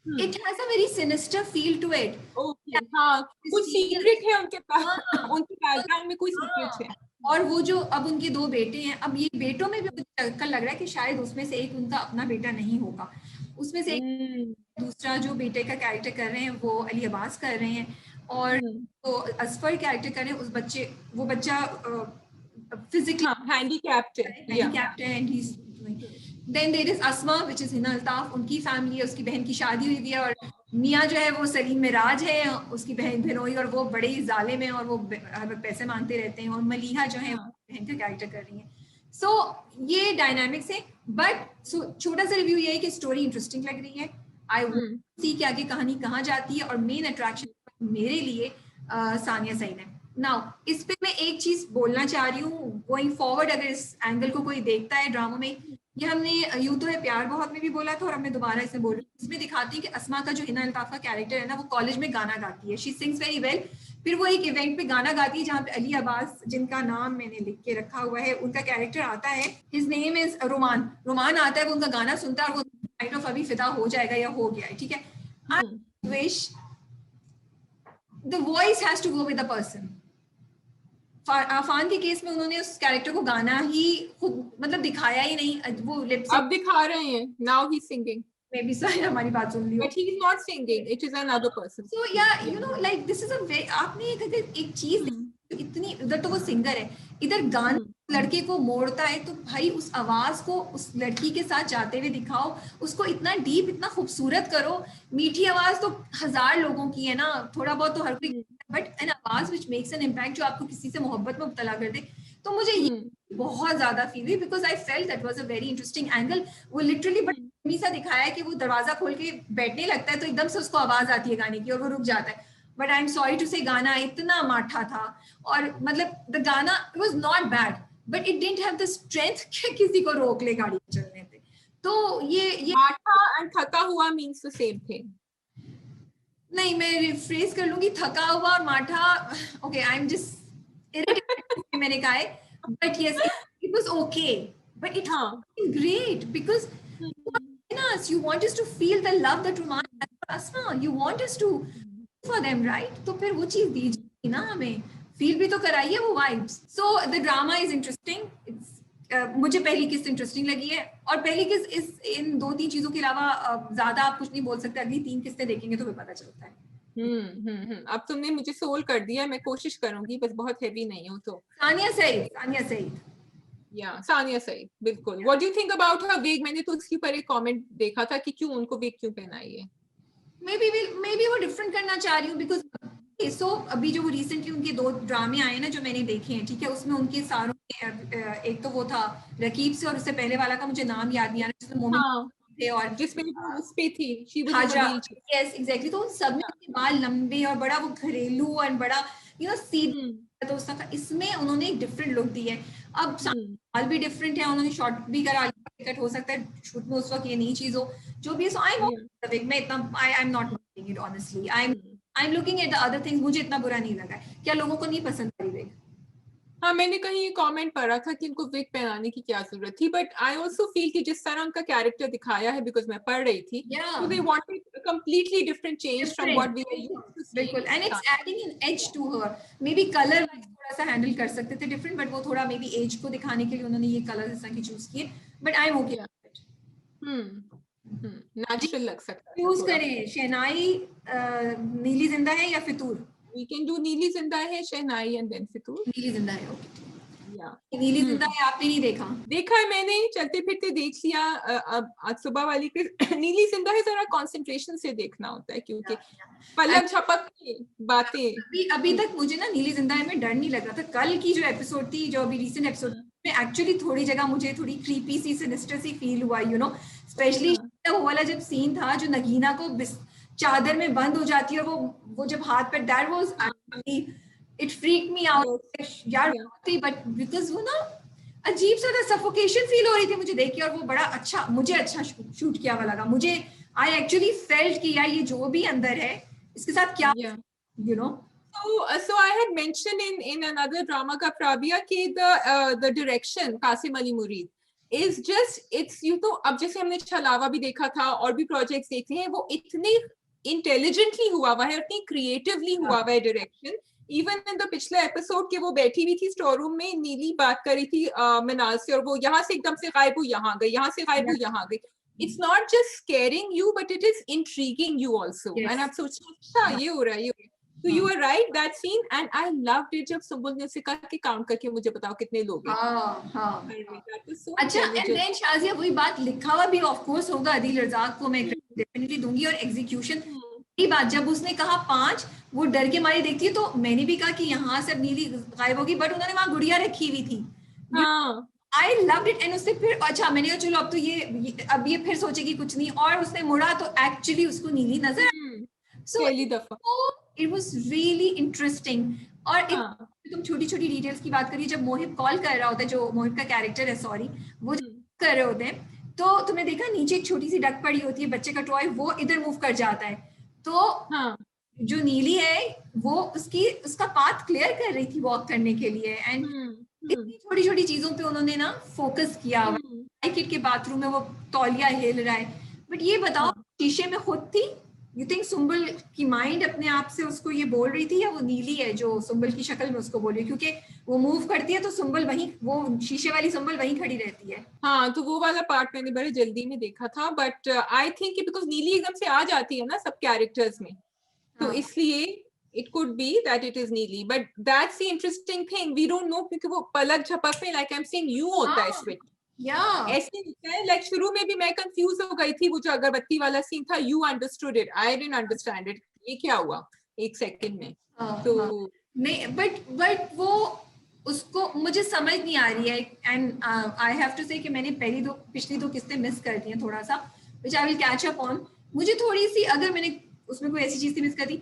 नहीं, it has a very sinister feel to it। Okay, हाँ, कुछ सीक्रेट है उनके पास, हाँ, उनके बैकग्राउंड में कोई सीक्रेट है। और वो जो अब उनके 2 बेटे हैं, अब ये बेटों में भी मुझे कल लग रहा है कि शायद उसमें से एक उनका अपना बेटा नहीं होगा, उसमें से एक दूसरा जो बेटे का कैरेक्टर कर रहे हैं वो अली अब्बास कर रहे हैं, और तो असफर कैरेक्टर कर रहे हैं उस बच्चे, वो बच्चा फिजिकली हैंडीकैप्ड है। And he is doing. Then there is Asma which is Hina Altaf, उनकी फैमिली है, उसकी बहन की शादी हुई है, और मियाँ जो है वो सलीम मिराज है, उसकी बहन बिनोई, और वो बड़े ही जालिम है और वो पैसे मांगते रहते हैं, और मलीहा जो है बहन का कैरेक्टर कर रही है। सो ये डायनामिक्स है, बट छोटा सा रिव्यू ये है कि स्टोरी इंटरेस्टिंग लग रही है। आई सी कि आगे कहानी कहाँ जाती है, और मेन अट्रैक्शन मेरे लिए सानिया सईद है। नाउ इस पे मैं एक चीज बोलना चाह रही हूँ गोइंग फॉरवर्ड, अगर इस एंगल को कोई देखता है ड्रामा में, ये हमने यूं तो है प्यार बहुत में भी बोला था और हमने दोबारा इसमें बोल रही हूँ, इसमें दिखाती है कि अस्मा का जो हिना अल्ताफ का कैरेक्टर है ना, वो कॉलेज में गाना गाती है, शी सिंग्स वेरी वेल। फिर वो एक इवेंट पे गाना गाती है जहाँ पे अली अब्बास, जिनका नाम मैंने लिख के रखा हुआ है, उनका कैरेक्टर आता है, his name is Roman. Roman आता है, वो उनका गाना सुनता है और वो काइंड ऑफ अभी फिदा हो जाएगा या हो गया है, ठीक है। I wish the voice has to go with the person. Affan के केस में उन्होंने उस कैरेक्टर को गाना ही खुद मतलब दिखाया ही नहीं, वो लिप अब दिखा रहे हैं, now he singing, maybe सही हमारी बात सुन ली हो, but he is not singing, it is another person. So या you know like this is a way, आपने एक चीज इतनी, उधर तो वो सिंगर है, इधर गाना लड़के को मोड़ता है, तो भाई उस आवाज को उस लड़की के साथ जाते हुए दिखाओ, उसको इतना डीप, इतना खूबसूरत करो। मीठी आवाज तो 1000 लोगों की है ना, थोड़ा बहुत तो हर कोई, बट एन आवाज विच मेक्स एन इम्पैक्ट, जो आपको किसी से मोहब्बत में मुब्तला कर दे। तो मुझे ये बहुत ज्यादा फील हुई, because I felt that was a very interesting angle. वो लिटरली बट सा दिखाया है कि वो दरवाजा खोल के बैठने लगता है तो एकदम से उसको आवाज आती है गाने की और वो रुक जाता है। But I am sorry to say गाना इतना माठा था, और मतलब द गाना was not bad, but it didn't have the strength कि किसी को रोक ले गाड़ी चलने पे। तो ये माठा एंड थका हुआ मींस द सेम थिंग। नहीं, मैं रिफ्रेज कर लूंगी, थका हुआ और माठा, okay I am just irritated मैंने कहा है, but yes it was okay, but it great because you want us to feel the love that Roman has for Asma, you want us to for them, right? तो फिर वो चीज दीजिए ना हमें, फील भी तो कराइए वो vibes. So the drama is interesting. मुझे पहली किस्त इंटरेस्टिंग लगी है, और पहली किस्त इस इन 2-3 चीजों के अलावा ज्यादा आप कुछ नहीं बोल सकते, अगली 3 किस्तें देखेंगे तो फिर पता चलता है। अब तुमने मुझे सोल कर दिया, मैं कोशिश करूंगी, बस बहुत हैवी नहीं हो तो। सानिया सईद सानिया सईद, बिल्कुल। What do you think about her wig? मैंने तो उसके ऊपर एक कमेंट देखा था कि क्यों उनको विग क्यों पहनाई है। मे बी वो डिफरेंट करना चाह रही हूँ, बिकॉज सो अभी जो वो रिसेंटली उनके 2 ड्रामे आए ना जो मैंने देखे हैं, ठीक है, उसमें उनके सारों एक तो वो था रकीब से, और उससे पहले वाला का मुझे नाम याद नहीं आ रहा, जिसमें मोमिन थे और जिसमें वो उस पे थी, शी वाज हाजा, इन यस एग्जैक्टली। तो उन सब में बाल लंबे और बड़ा वो घरेलू और बड़ा यू नो तो उसका इसमें उन्होंने एक डिफरेंट लुक दी है। अब बाल भी डिफरेंट है, उन्होंने शॉर्ट भी करा लिया, कट हो सकता है शूट में उस वक्त ये नई चीज हो जो भी है। सो आई एम मैं इतना आई am not looking it honestly, I am looking at the other things. मुझे इतना बुरा नहीं लगा है। क्या लोगों को नहीं पसंद आई विग? हाँ, मैंने कहीं ये कमेंट पढ़ा था कि इनको विग पहनाने की क्या जरूरत थी, बट आई ऑल्सो फील कि जिस तरह उनका कैरेक्टर दिखाया है, बिकॉज मैं पढ़ रही थी, तो they wanted completely different change from what we were used to see. बिल्कुल, and it's adding an edge to her. Maybe colour wise थोड़ा सा हैंडल कर सकते थे डिफरेंट, बट वो थोड़ा मे बी एज को दिखाने के लिए उन्होंने ये कलर इस तरह की चूज किए, but I M okay. Natural लग सकता है चूज थोड़ा। करें शहनाई, नीली जिंदा है या फितूर? वी कैन डू नीली जिंदा है, शहनाई एंड देन फितूर। नीली जिंदा है, ओके। या नीली जिंदा है आपने नहीं देखा? देखा है मैंने, चलते फिरते देख लिया। अब आज सुबह वाली के नीली जिंदा है जरा कंसंट्रेशन से देखना होता है, क्योंकि पलक झपक के बातें। अभी तक मुझे ना नीली जिंदा है में डर नहीं लग रहा था। कल की जो एपिसोड थी, जो अभी रीसेंट एपिसोड में, एक्चुअली थोड़ी जगह मुझे थोड़ी क्रीपी सी सिनिस्टर सी फील हुआ, यू नो, स्पेशली वो वाला जब सीन था जो नगीना को चादर में बंद हो जाती है और वो जब हाथ पर, that was actually, it freak me out यार। बट बिकॉज वो ना अजीब सा सफोकेशन फील हो रही थी मुझे देख के, और वो बड़ा अच्छा, मुझे अच्छा शूट किया हुआ लगा मुझे। आई एक्चुअली फेल्ट कि यार ये जो भी अंदर है इसके साथ क्या, you know. So I had mentioned in another drama ka Prabia कि the direction कासिम अली मुरीद is just, it's you know, अब जैसे हमने छलावा भी देखा था और भी प्रोजेक्ट्स देखे हैं, वो इतने इंटेलिजेंटली हुआ हुआ है, इतनी क्रिएटिवली हुआ हुआ है डायरेक्शन। इवन इन द पिछले एपिसोड के वो बैठी हुई थी स्टोर रूम में, नीली बात कर रही थी मिनाल से, और वो यहाँ से एकदम से गायब हुई, यहाँ गई, यहाँ से गायब हुई, यहाँ गई। It's not just scaring you, but it is intriguing you also. Yes. And आप सोचते अच्छा ये हो रहा है, ये हो रहा है। So you are right, that scene, and I loved it जब सुम्बुल ने उसे कहा कि काउंट करके मुझे बताओ कितने लोग हैं। So अच्छा, and then शाजिया वही बात, लिखा हुआ भी ऑफ कोर्स होगा, अदील रज़ाक को मैं डेफिनेटली दूंगी, और एग्जीक्यूशन की बात, जब उसने कहा 5, वो डर के मारे देखती है, तो मैंने भी कहा कि यहाँ से अब नीली गायब होगी, बट उन्होंने वहां गुड़िया रखी हुई थी। I loved it. एंड उससे फिर अच्छा मैंने कहा चलो अब तो ये फिर सोचेगी कुछ नहीं, और उसने मुड़ा तो एक्चुअली उसको नीली नजर। So it was really interesting. और तुम छोटी छोटी डिटेल्स की बात करिए, जब मोहित कॉल कर रहा होता है, जो मोहित का कैरेक्टर है, सॉरी, वो कर रहे होते हैं, तो तुमने देखा नीचे एक छोटी सी डक पड़ी होती है, बच्चे का टॉय, वो इधर मूव कर जाता है, तो जो नीली है वो उसका पाथ क्लियर कर रही थी वॉक करने के लिए। एंड इतनी छोटी छोटी चीजों पे उन्होंने ना फोकस किया। किट के बाथरूम में वो तौलिया हिल रहा है, बट ये बताओ शीशे में खुद थी? यू थिंक सुम्बुल की माइंड अपने आप से उसको ये बोल रही थी, या वो नीली है जो सुम्बुल की शक्ल में उसको बोल रही है? क्योंकि वो मूव करती है तो सुम्बुल वहीं, वो शीशे वाली सुम्बुल वहीं खड़ी रहती है। हाँ, तो वो वाला पार्ट मैंने बड़े जल्दी में देखा था, बट आई थिंक बिकॉज नीली एकदम से आ जाती है ना सब कैरेक्टर्स में, तो इसलिए it could be that it is Neeli, but that's the interesting thing, we don't know, क्योंकि वो पलक झपक में like I'm saying you होता है switch। ऐसे होता है, like शुरू में भी मैं कंफ्यूज हो गई थी, वो जो अगरबत्ती वाला सीन था, you understood it, I didn't understand it, ये क्या हुआ एक सेकंड में। तो नहीं, बट वो उसको मुझे समझ नहीं आ रही है। And I have to say कि मैंने पिछली दो किस्तें मिस कर दी हैं थोड़ा सा, which I will catch up on। मुझे थोड़ी सी, अगर मैंने उसमें कोई ऐसी चीज मिस कर दी,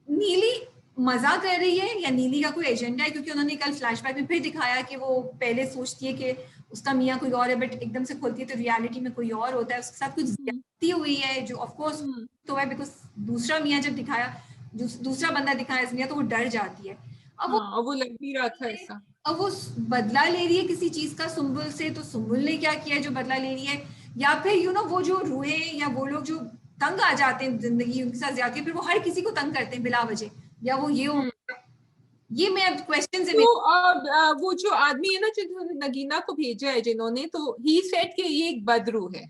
नीली मजा कर रही है या नीली का कोई एजेंडा है? क्योंकि उन्होंने कल फ्लैशबैक में फिर दिखाया कि वो पहले सोचती है कि उसका मियाँ कोई और है, बट एकदम से खोलती है तो रियलिटी में कोई और होता है, उसके साथ कुछ ज्यादती हुई है, जो ऑफ कोर्स तो है, बिकॉज दूसरा मियाँ जब दिखाया, दूसरा बंदा दिखाया इसलिए, तो वो डर जाती है। अब वो लग भी रहा था ऐसा। अब वो बदला ले रही है किसी चीज का सुम्बुल से, तो सुम्बुल ने क्या किया जो बदला ले रही है? या फिर यू नो वो जो रूहे या वो लोग जो तंग आ जाते हैं जिंदगी उनके साथ जाके, फिर वो हर किसी को तंग करते हैं बिला वजह, या वो ये मैं अब क्वेश्चन से वो जो आदमी है ना जो नगीना को भेजा है जिन्होंने, तो ही सेड कि ये एक बदरू है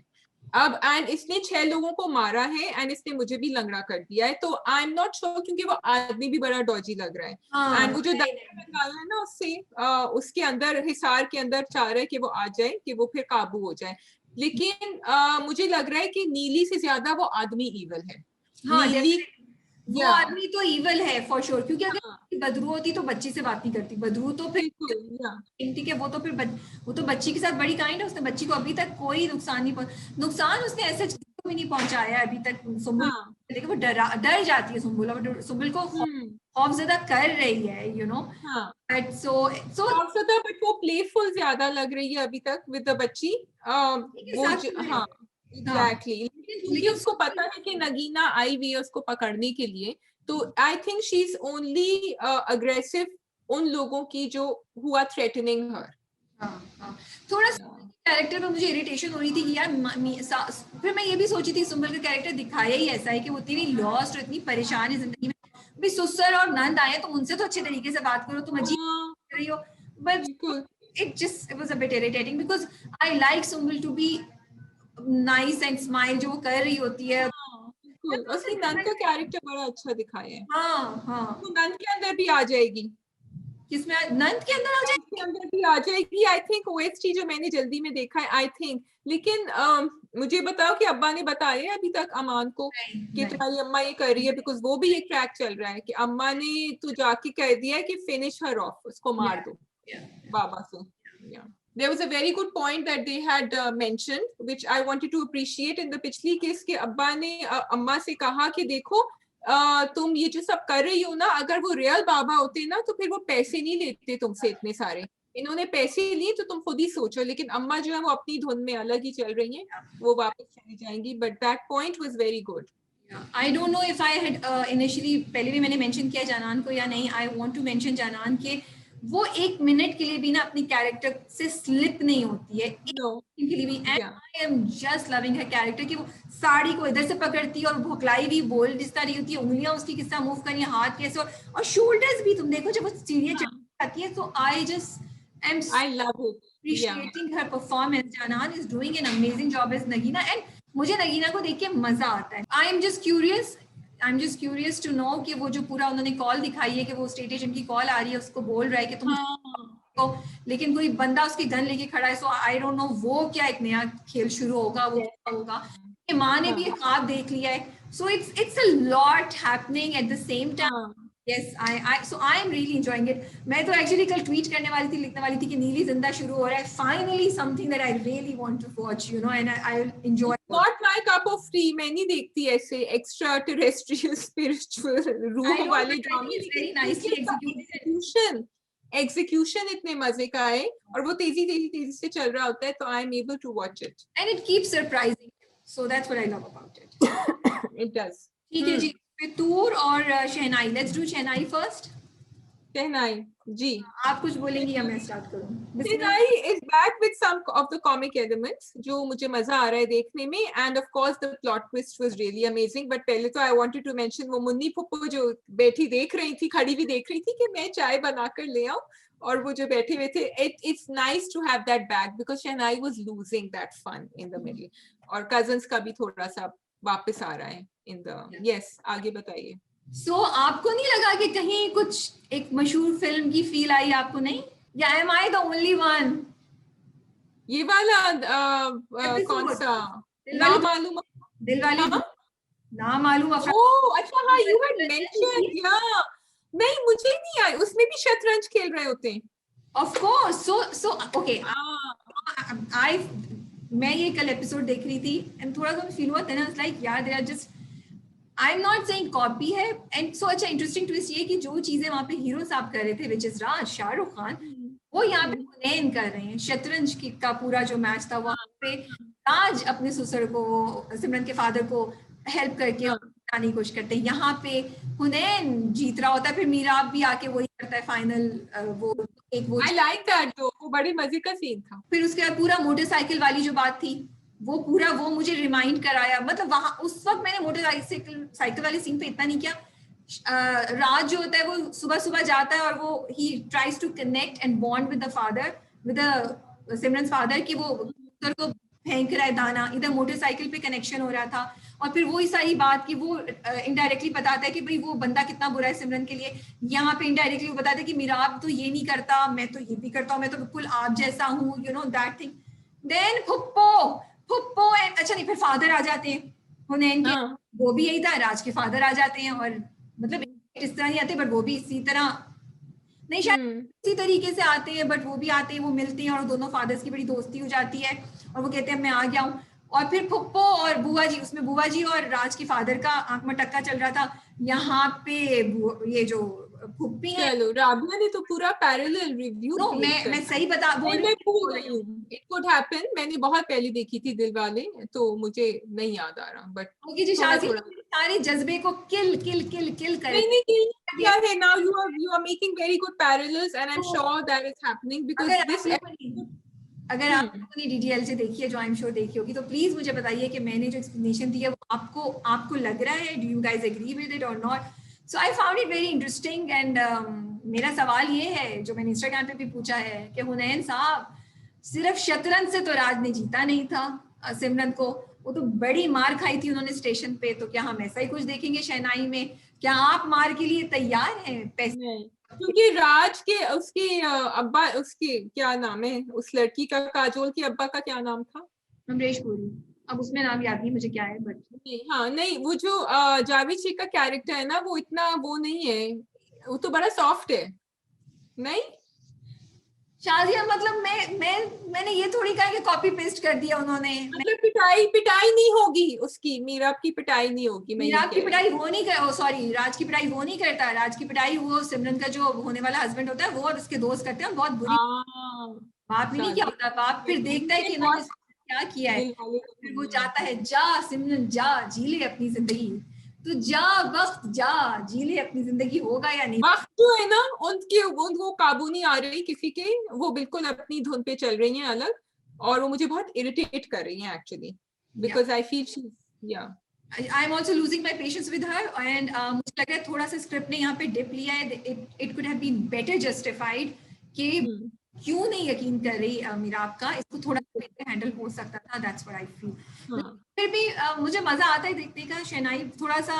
अब, एंड इसने 6 लोगों को मारा है, एंड इसने मुझे भी लंगड़ा कर दिया है, तो आई एम नॉट श्योर, क्योंकि वो आदमी भी बड़ा डॉजी लग रहा है। एंड वो जो निकाला है ना उससे, उसके अंदर हिसार के अंदर चाह रहा है कि वो आ जाए, कि वो फिर काबू हो जाए। लेकिन मुझे लग रहा है कि नीली से ज्यादा वो आदमी ईवल है। नीली वो आदमी तो ईवल है फॉर श्योर, क्योंकि अगर बदरू होती तो बच्ची से बात नहीं करती। बदरू तो फिर ठीक है, वो तो फिर वो तो बच्ची के साथ बड़ी काइंड है, उसने बच्ची को अभी तक कोई नुकसान नहीं नुकसान उसने ऐसे भी नहीं पहुंचाया अभी तक सुम्बुल। देखो वो डर जाती है सुम्बुल, और सुम्बुल को खौफजदा कर रही है, यू नो, हाँ, बट सो खौफजदा, बट वो प्लेफुल ज्यादा लग रही है अभी तक विद द बच्ची। के साथ में, हाँ, हाँ, एग्जैक्टली, क्योंकि लेकिन उसको पता है कि नगीना आई हुई है उसको पकड़ने के लिए, तो I think she is only aggressive उन लोगों की जो हु आर थ्रेटनिंग हर। हाँ, थोड़ा कैरेक्टर में मुझे इरिटेशन हो रही थी कि यार फिर मैं ये भी सोची थी सुंबल का कैरेक्टर दिखाया ही ऐसा है कि वो इतनी लॉस्ट और इतनी परेशान है जिंदगी में, भी सुसर और नंद आए तो उनसे तो अच्छे तरीके से बात करो, तुम अजीब कर रही हो, बट बिल्कुल, it was a bit irritating because I like Sumbul to be nice and smile जो वो कर रही होती है। बिल्कुल, उसकी नंद का कैरेक्टर बड़ा अच्छा दिखाया है। हाँ हाँ, वो नंद के अंदर भी आ जाएगी, किसमें नंद के अंदर आ जाए, के अंदर भी आ जाएगी आई थिंक। ओएसटी जो मैंने जल्दी में देखा है आई थिंक। लेकिन मुझे बताओ कि अब्बा ने बताया है अभी तक अमान को कि नहीं, तुम्हारी अम्मा ये कर रही है? बिकॉज वो भी एक ट्रैक चल रहा है कि अम्मा ने तो जाके कह दिया है कि फिनिश हर ऑफ, उसको मार दो बाबा से। There was a very good point that they had mentioned, which I wanted to appreciate in the पिछली केस के अब्बा ने अम्मा से कहा कि देखो तुम ये जो सब कर रही हो ना, अगर वो रियल बाबा होते ना तो फिर वो पैसे नहीं लेते तुमसे इतने सारे, इन्होंने पैसे लिए तो तुम खुद ही सोचो। लेकिन अम्मा जो है वो अपनी धुन में अलग ही चल रही हैं, वो वापस चली जाएंगी। But that point was very good. I don't know if I had initially पहले भी मैंने मेंशन किया जानान को या नहीं, I want to mention जानान के वो एक मिनट के लिए भी ना अपनी कैरेक्टर से स्लिप नहीं होती है, No. के लिए भी, and I am just loving her character कि वो साड़ी को इधर से पकड़ती है और भुखलाई भी बोल जिस तरह होती है, उंगलियां उसकी किस तरह मूव करी है, हाथ कैसे, और शोल्डर्स भी तुम देखो जब वो सीढ़ियां चढ़ती है, तो I just am I love it. appreciating her performance. Janan is doing an amazing job as Nagina, and मुझे नगीना को देख के मजा आता है। I am just curious to know कि वो जो पूरा उन्होंने कॉल दिखाई है कि वो स्टेट एजेंट की कॉल आ रही है, उसको बोल रहा है कि तुम तो, लेकिन कोई बंदा उसकी गन लेके खड़ा है, सो आई डोंट नो वो क्या एक नया खेल शुरू होगा, वो क्या होगा। माँ ने भी ख्वाब देख लिया है, सो it's a lot happening at the same time. Yes, I am really enjoying it. मैं तो actually कल ट्वीट करने वाली थी, लिखने वाली थी कि नीली जिंदा शुरू हो रहा है, finally something that I really want to watch, you know, and I'll enjoy. Not my cup of tea. मैं नहीं देखती ऐसे extra terrestrial spiritual रूह वाले ड्रामे। Very nicely executed. Execution इतने मजे का है और वो तेजी से चल रहा होता है, तो I am able to watch it. And it keeps surprising. So that's what I love about it. It does. ठीक है जी, फितूर और शहनाई, लेट्स डू शहनाई फर्स्ट। शहनाई जी, आप कुछ बोलेंगी या मैं स्टार्ट करूं? शहनाई is back with some of the comic elements जो मुझे मजा आ रहा है देखने में, and of course the plot twist was really amazing. but पहले तो I wanted to mention वो मुन्नी पुप्पो जो बैठी देख रही थी, खड़ी भी देख रही थी कि मैं चाय बनाकर ले आऊं, और वो जो बैठे हुए थे, it's nice to have that back because shehnai was losing that fun in the middle, और cousins का भी थोड़ा सा वापस आ रहा है in the yes। आगे बताइए। So, आपको नहीं लगा कि कहीं कुछ एक मशहूर फिल्म की फील आई आपको? नहीं, या am I the only one? ये वाला कौन सा ना मालूम, दिलवाले ना मालूम अफरा? ओह अच्छा, हाँ, you had mentioned, yeah, नहीं मुझे नहीं आई, उसमें भी शतरंज खेल रहे होते हैं। Of course, so okay, मैं ये कल एपिसोड देख रही थी एंड थोड़ा सा फील हुआ था ना, लाइक यार they are just, I am not saying copy है, एंड सो अच्छा इंटरेस्टिंग ट्विस्ट ये कि जो चीजें वहां पे हीरो साहब कर रहे थे विच इज राज शाहरुख खान, वो यहाँ पे हुनैन कर रहे हैं। शतरंज का पूरा जो मैच था वहां पे राज अपने ससुर को, सिमरन के फादर को हेल्प करके बनाने की कोशिश करते हैं, यहाँ पे हुनैन जीत रहा होता है, फिर मीराब भी आके वही करता है फाइनल, वो एक वो I like that though, वो बड़े मजे का सीन था। फिर उसके बाद पूरा मोटरसाइकिल वाली जो बात थी वो पूरा वो मुझे रिमाइंड कराया, मतलब वहां उस वक्त मैंने मोटरसाइकिल वाले सीन पे इतना नहीं किया। राज जो होता है वो सुबह सुबह जाता है और वो he tries to connect and bond with the father, with the Simran father, कि वो उधर को फेंक रहा है दाना, इधर मोटरसाइकिल पे कनेक्शन हो रहा था, और फिर वही सारी बात कि वो इनडायरेक्टली बताता है कि भाई वो बंदा कितना बुरा है सिमरन के लिए। यहाँ पे इनडायरेक्टली वो बताता है कि मीराब तो ये नहीं करता, मैं तो ये भी करता हूँ, मैं तो बिल्कुल आप जैसा हूँ, you know that thing. Then फुप्पो अच्छा नहीं, फिर फादर आ जाते हैं हुनैन के, वो भी यही था, राज के फादर आ जाते हैं, और मतलब इस तरह नहीं आते बट वो भी इसी तरह नहीं, शायद इसी तरीके से आते हैं, बट वो भी आते हैं, वो मिलते हैं और दोनों फादर्स की बड़ी दोस्ती हो जाती है, और वो कहते हैं मैं आ गया हूँ। और फिर फुप्पो और बुआ जी, उसमें बुआ जी और राज के फादर का आंख में टक्का चल रहा था, यहाँ पे ये जो फुप्पी हैं। चलो, राबिया ने तो पूरा पैरेलल रिव्यू नो, मैं सही बता बोल मैं भूल गई हूँ, इट कुड हैपन, मैंने बहुत पहले देखी थी दिलवाले, तो मुझे नहीं याद आ रहा, बट क्योंकि जी थोड़ा शाज़िया थोड़ा सारे जज्बे को किल किल किल किल कर नहीं दिया। क्या है, now you are making very good parallels and I'm sure that is happening because अगर this आप लोगों ने अगर आप लोगों ने डीडीएल से देखी है, जो आई एम श्योर देखी होगी, तो प्लीज मुझे बताइए कि मैंने जो एक्सप्लेनेशन दी है वो आपको लग रहा है, do you guys agree with it और not? So I found it very interesting and मेरा सवाल ये है जो मैंने इंस्टाग्राम पे भी पूछा है कि हुनैन साहब, सिर्फ शतरंज से तो राज ने जीता नहीं था सिमरन को, वो तो बड़ी मार खाई थी उन्होंने स्टेशन पे, तो क्या हम ऐसा ही कुछ देखेंगे शहनाई में? क्या आप मार के लिए तैयार हैं? पैसे नहीं, क्योंकि राज के उसके अब्बा, उसके क्या नाम है उस लड़की का, काजोल के अब्बा का क्या नाम था? अमरीश पुरी, अब उसमें नाम याद नहीं मुझे क्या है, बट नहीं, हाँ नहीं, वो जो जावेद शेख का कैरेक्टर है ना, वो इतना वो नहीं है, वो तो बड़ा सॉफ्ट है। नहीं शाजिया, मतलब मैंने ये थोड़ी कहा कि कॉपी पेस्ट कर दिया उन्होंने। मतलब पिटाई नहीं होगी उसकी, मीराब की पिटाई नहीं होगी, मैं ये मीराब की कह रही पिटाई वो नहीं कर, सॉरी, राज की पिटाई वो नहीं करता, राज की पिटाई वो सिमरन का जो होने वाला हस्बैंड होता है वो और उसके दोस्त करते हैं, बहुत बुरी। हूँ। बाप भी नहीं क्या होता, बाप फिर देखता है कि इन्होंने बहुत क्या किया है, दिल वाले तो फिर वो नहीं है। जाता है, जा सिमरन जा, जी ले अपनी जिंदगी, तो जा वक्त जा, जी ले अपनी जिंदगी, होगा या नहीं? वक्त जो है ना, उनके वो काबू नहीं आ रही किसी के, वो बिल्कुल अपनी धुन पे चल रही हैं अलग, और वो मुझे बहुत इरिटेट कर रही हैं actually, because I feel she, या I am also losing my patience with her and मुझे लग रहा है थोड़ा सा स्क्रिप्ट ने यहाँ पे डिप लिया है, it could have been better justified कि क्यों नहीं यकीन कर रही मीराब का, इसको थोड़ा बेहतर हैंडल हो सकता था, दैट्स व्हाट आई फील। फिर भी मुझे मजा आता है देखने का, शहनाई थोड़ा सा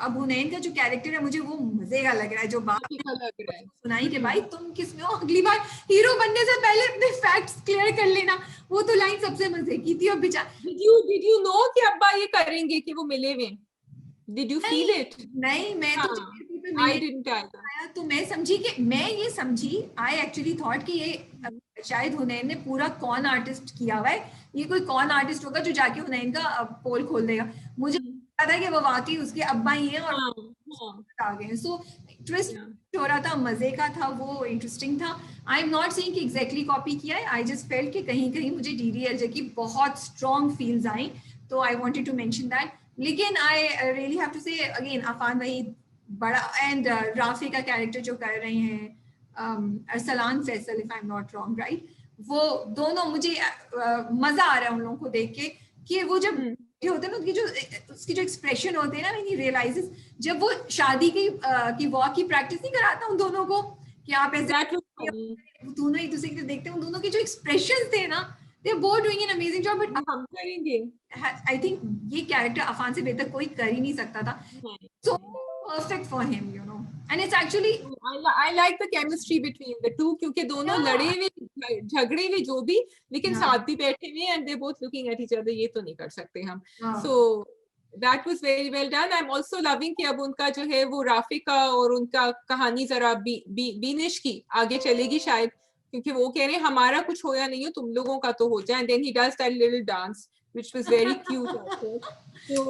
अब हुनैन का जो कैरेक्टर है मुझे वो मजे का लग रहा है, जो बात लग रहा है सुनाई कि भाई तुम किस में हो, अगली बार हीरो बनने से पहले अपने फैक्ट्स क्लियर कर लेना, वो तो लाइन सबसे मजे की थी। और बेचारा डिड यू नो कि अब्बा ये करेंगे कि वो मिले हुए, डिड यू फील इट? नहीं, मैं तो आई डिडंट आइदर, आया तो मैं समझी कि मैं ये समझी, आई एक्चुअली थॉट कि ये शायद हुनैन ने पूरा कॉन आर्टिस्ट किया हुआ है, ये कोई कॉन आर्टिस्ट होगा जो जाके हुनैन का पोल खोल देगा, मुझे पता था कि वो वाकई उसके अब्बा ही हैं और आ गए। सो ट्विस्ट हो रहा था, मजे का था, वो इंटरेस्टिंग था। आई एम नॉट सेइंग कि एग्जैक्टली कॉपी किया है, आई जस्ट फेल्ट कि कहीं कहीं मुझे डीडीएलजे की बहुत स्ट्रॉन्ग फील्स आई, तो I wanted to mention that. लेकिन I really have to say again, Affan भाई बड़ा, एंड राफी का कैरेक्टर जो कर रहे हैं Arsalan Faisal, if I am not wrong, right, वो दोनों मुझे मजा आ रहा है उन लोगों को देख के कि वो जब होते हैं ना, उसकी जो एक्सप्रेशन होते हैं ना, व्हेन ही रियलाइजेस, जब वो शादी की वॉक की प्रैक्टिस नहीं कराता उन दोनों को कि आप ऐसे दोनों एक दूसरे को देखते हैं, उन दोनों के जो एक्सप्रेशंस थे ना, they are both doing an amazing job, but हम करेंगे, I think ये कैरेक्टर अफान से बेहतर कोई कर ही नहीं सकता था, so perfect for him, you know, and it's actually I like the chemistry between the two, क्योंकि दोनों लड़े हुए झगड़े हुए जो भी, लेकिन साथ भी बैठे हुए and they're both looking at each other, ये तो नहीं कर सकते हम, so that was very well done. I'm also loving कि अब उनका जो है वो राफिका और उनका कहानी जरा बीनिश की आगे चलेगी शायद, क्योंकि वो कह रहे हैं हमारा कुछ होया नहीं हो, तुम लोगों का तो हो जाए, and then he does that little dance which was very cute also. So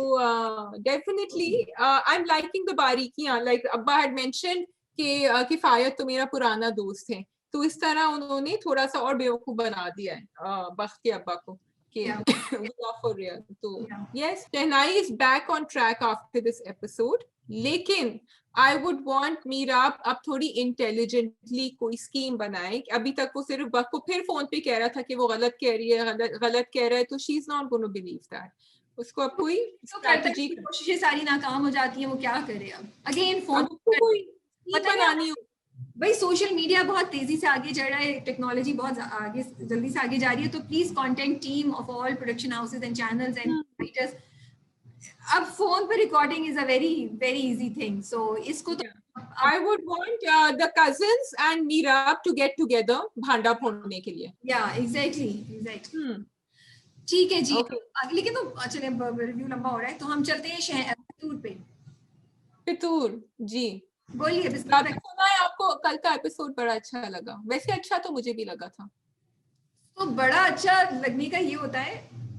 definitely I'm liking the बारीकियां, like अब्बा had mentioned कि किफायत तो मेरा पुराना दोस्त है, तो इस तरह उन्होंने थोड़ा सा और बेवकूफ बना दिया है बख्त के अब्बा को कि for real. तो yes, shehnai is back on track after this episode, लेकिन I would want मीराब अब थोड़ी इंटेलिजेंटली कोई स्कीम बनाए। अभी तक वो सिर्फ बक को फिर फोन पे कह रहा था कि वो गलत कह रही है, गलत कह रहा है, तो she is not gonna believe that. उसको अब कोई स्ट्रेटजी, कोशिशें सारी नाकाम हो जाती हैं, वो क्या करे अब, अगेन फोन कोई बनानी हो। भाई सोशल मीडिया बहुत तेजी से आगे चल रहा है, टेक्नोलॉजी बहुत आगे जल्दी से आगे जा रही है, तो please content team of all production houses and channels and writers, अब फोन पर recording is a very very easy thing, so इसको तो I would want the cousins and Meerab to get together भांडा फोड़ने के लिए। Yeah, exactly. ठीक है जी, लेकिन तो चलिए रिव्यू लंबा हो रहा है, तो हम चलते हैं फितूर पे। फितूर जी, बोलिए। सुना है आपको कल का एपिसोड बड़ा अच्छा लगा, वैसे अच्छा तो मुझे भी लगा था। तो बड़ा अच्छा लगने का ये होता है,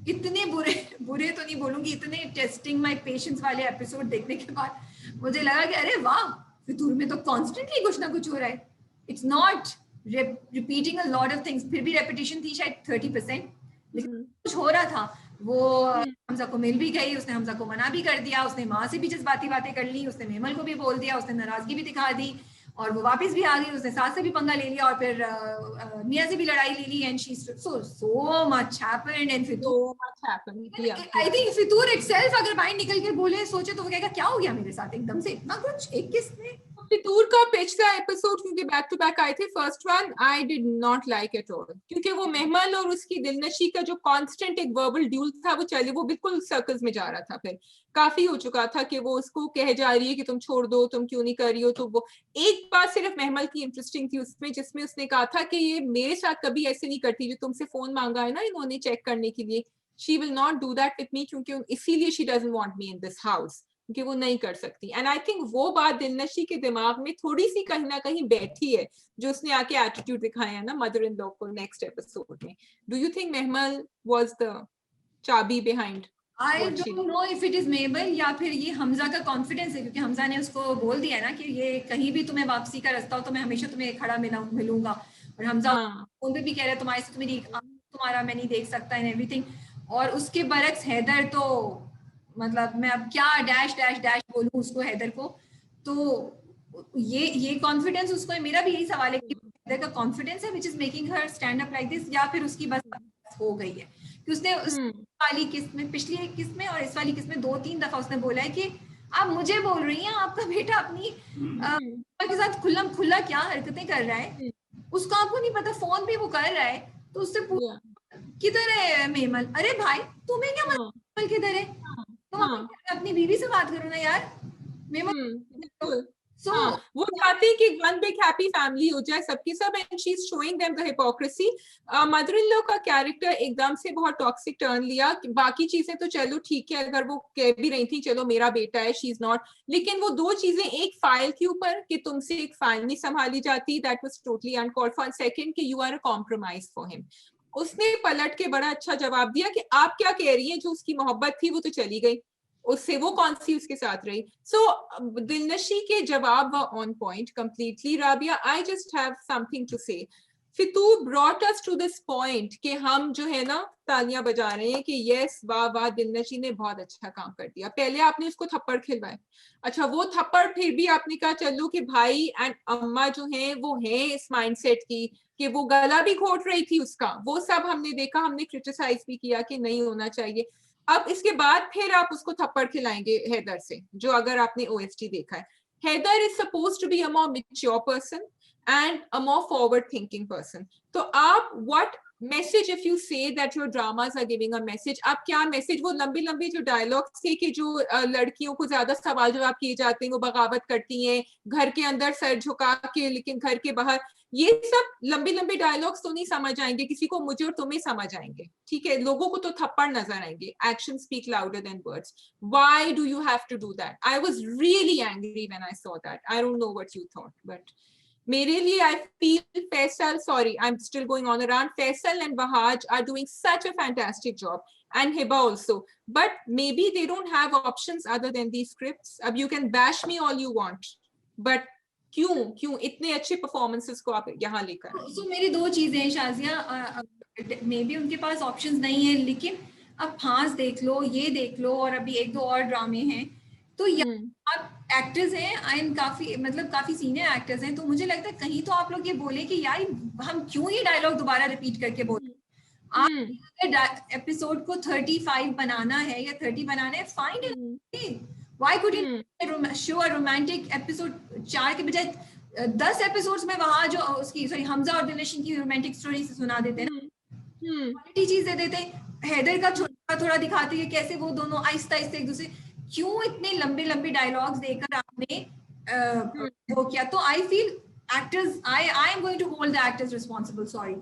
इतने बुरे तो नहीं बोलूंगी, इतने टेस्टिंग माय पेशेंस वाले एपिसोड देखने के बाद मुझे लगा कि अरे वाह, फितूर में तो कॉन्स्टेंटली कुछ ना कुछ हो रहा है. It's not repeating a lot of things. फिर भी रेपिटेशन थी शायद 30%, लेकिन कुछ हो रहा था. वो हमजा को मिल भी गई, उसने हमजा को मना भी कर दिया, उसने माँ से भी जज्बाती बातें कर ली, उसने मेमल को भी बोल दिया, उसने नाराजगी भी दिखा दी, और वो वापस भी आ गई, उसने सास से भी पंगा ले लिया, और फिर मियाँ से भी लड़ाई ले ली. And she so much happened and Fitoor, so much happened. Yeah, I think Fitoor itself अगर बाहर निकल के बोले सोचे तो वो कहेगा क्या हो गया मेरे साथ एकदम से इतना कुछ एक किस में. फितूर का पिछला एपिसोड क्योंकि बैक टू बैक आए थे, first one I did not like it all, क्योंकि वो मेहमल और उसकी दिलनशी का जो कांस्टेंट एक वर्बल ड्यूल था वो चले, वो बिल्कुल सर्कल्स में जा रहा था. फिर काफी हो चुका था कि वो उसको कह जा रही है कि तुम छोड़ दो, तुम क्यों नहीं कर रही हो. तो वो एक बात सिर्फ मेहमल की इंटरेस्टिंग थी उसमें, जिसमें उसने कहा था कि ये मेरे साथ कभी ऐसे नहीं करती, जो तुमसे फोन मांगा है ना इन्होंने चेक करने के लिए, she will not do that with me, क्योंकि इसीलिए she doesn't want me in this house, कि वो नहीं कर सकती. एंड आई थिंक वो बात दिलनशी के दिमाग में थोड़ी सी कहीं ना कहीं बैठी है, जो उसने आके एटीट्यूड दिखाया है ना मदर इन लॉ को नेक्स्ट एपिसोड में. Do you think Mehmal was the chabi behind? I don't know if it is Mabel या फिर ये हमजा का कॉन्फिडेंस है, क्योंकि हमजा ने उसको बोल दिया ना कि ये कहीं भी तुम्हें वापसी का रास्ता हो तो मैं हमेशा तुम्हें खड़ा मिलूंगा. और हमजा फोन पे भी कह रहा है तुम्हारे से मेरी तुम्हारा मैं नहीं देख सकता इन एवरीथिंग. और उसके बरक्स हैदर तो मतलब मैं अब क्या डैश डैश डैश बोलूं उसको हैदर को. तो ये कॉन्फिडेंस उसको है. मेरा भी यही सवाल है कि हैदर का कॉन्फिडेंस है which is making her stand up like this, या फिर उसकी बस हो गई है कि उसने उस वाली किस्त में, पिछली किस्त में और इस वाली किस्त में 2-3 दफा उसने बोला है कि आप मुझे बोल रही हैं, आपका बेटा अपनी के साथ खुल्लम खुल्ला क्या हरकतें कर रहा है, उसको आपको नहीं पता, फोन भी वो कर रहा है. तो उससे किधर है मेमल? अरे भाई तुम्हें क्या मेमल किधर है? तुम अपनी बीवी से बात करो ना यार. मेमल वो चाहती है कि वन बिग हैप्पी फैमिली हो जाए सबकी सब, and she is showing them the hypocrisy. Mother in law का कैरेक्टर एकदम से बहुत टॉक्सिक टर्न लिया. बाकी चीजें तो चलो ठीक है, अगर वो कह भी रही थी चलो मेरा बेटा है, शी इज नॉट, लेकिन वो दो चीजें, एक फाइल के ऊपर कि तुमसे एक फाइल नहीं संभाली जाती, that was totally uncalled for. Second कि you are a compromise for him. उसने पलट के बड़ा अच्छा जवाब दिया कि आप क्या कह रही हैं, जो उसकी मोहब्बत थी वो तो चली गई, उससे वो कौन सी उसके साथ रही. सो दिलनशी के जवाब on point completely. Rabia, I just have something to say. Fitoor brought us to this point कि हम जो है ना तालियां बजा रहे हैं कि यस वाह वाह दिलनशी ने बहुत अच्छा काम कर दिया. पहले आपने उसको थप्पड़ खिलवाए, अच्छा वो थप्पड़ फिर भी आपने कहा चलो कि भाई एंड अम्मा जो है वो है इस माइंडसेट की कि वो गला भी घोट रही थी उसका, वो सब हमने देखा, हमने क्रिटिसाइज भी किया कि नहीं होना चाहिए. अब इसके बाद फिर आप उसको थप्पड़ खिलाएंगे हैदर से, जो अगर आपने ओएसटी देखा है, Heather is supposed to be a more mature person and a more forward thinking person. तो आप what message if you say that your dramas are giving a message, आप क्या मैसेज, वो लंबी लंबी जो डायलॉग्स थे कि जो लड़कियों को ज्यादा सवाल जवाब किए जाते हैं, वो बगावत करती हैं घर के अंदर सर झुका के लेकिन घर के बाहर, ये सब लंबे लंबे डायलॉग्स तो नहीं समझ आएंगे किसी को, मुझे और तुम्हें समझ आएंगे, ठीक है, लोगों को तो थप्पड़ नजर आएंगे. Action speak louder than words. Why do you have to do that? I was really angry when I saw that. I don't know what you thought, but मेरे लिए I feel Faisal, sorry, I'm still going on around, Faisal and Bahaj are doing such a fantastic job, and Hiba also, but maybe they don't have options other than these scripts. अब you can bash me all you want, but क्यों इतने अच्छे performances को आप यहाँ लेकर? So मेरी दो चीजें हैं शाजिया, मे बी उनके पास ऑप्शंस नहीं है, लेकिन अब फांस देख लो, ये देख लो, और अभी एक दो और ड्रामे हैं, तो आप एक्टर्स हैं एंड काफी मतलब काफी सीनियर एक्टर्स हैं, तो मुझे लगता है कहीं तो आप लोग ये बोले कि यार हम क्यों ये डायलॉग दोबारा रिपीट करके बोले. आप अगर एपिसोड को 35 बनाना है या 30 बनाना है, fine, why could you show a romantic episode 4 के बजाय 10 एपिसोड्स में वहां जो उसकी सॉरी हमजा और दिलनशी की रोमांटिक स्टोरी से सुना देते ना, क्वालिटी चीज दे देते. हैदर का थोड़ा दिखाते हैं कैसे वो दोनों आहिस्ता आहिस्ता एक दूसरे, क्यों इतने लंबे लंबे डायलॉग्स देकर आपने वो किया. तो I feel actors, I am going to hold the actors responsible, sorry,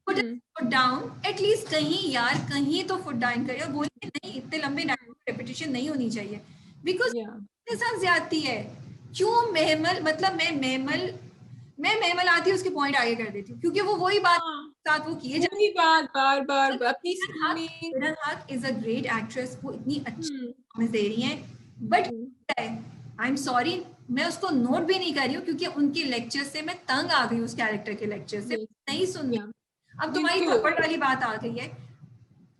put down at least, कहीं यार कहीं तो फुट डाउन करिए और बोलिए नहीं इतने लंबे रेपिटेशन नहीं होनी चाहिए, बिकॉज इसके साथ ज्यादती है. क्यों मेहमल, मतलब मैं मेहमल आती है उसके पॉइंट आगे कर देती हूँ, क्योंकि वो वही बात साथ वो किए वही बात बार बार अपनी फिरन हक इज अ ग्रेट एक्ट्रेस, वो इतनी अच्छी परफॉर्मेंस दे रही हैं, बट आई एम सॉरी मैं उसको नोट भी नहीं कर रही हूँ क्योंकि उनके लेक्चर से मैं तंग आ गई, उस कैरेक्टर के लेक्चर से नहीं सुन रही। अब तुम्हारी थप्पड़ वाली बात आ गई है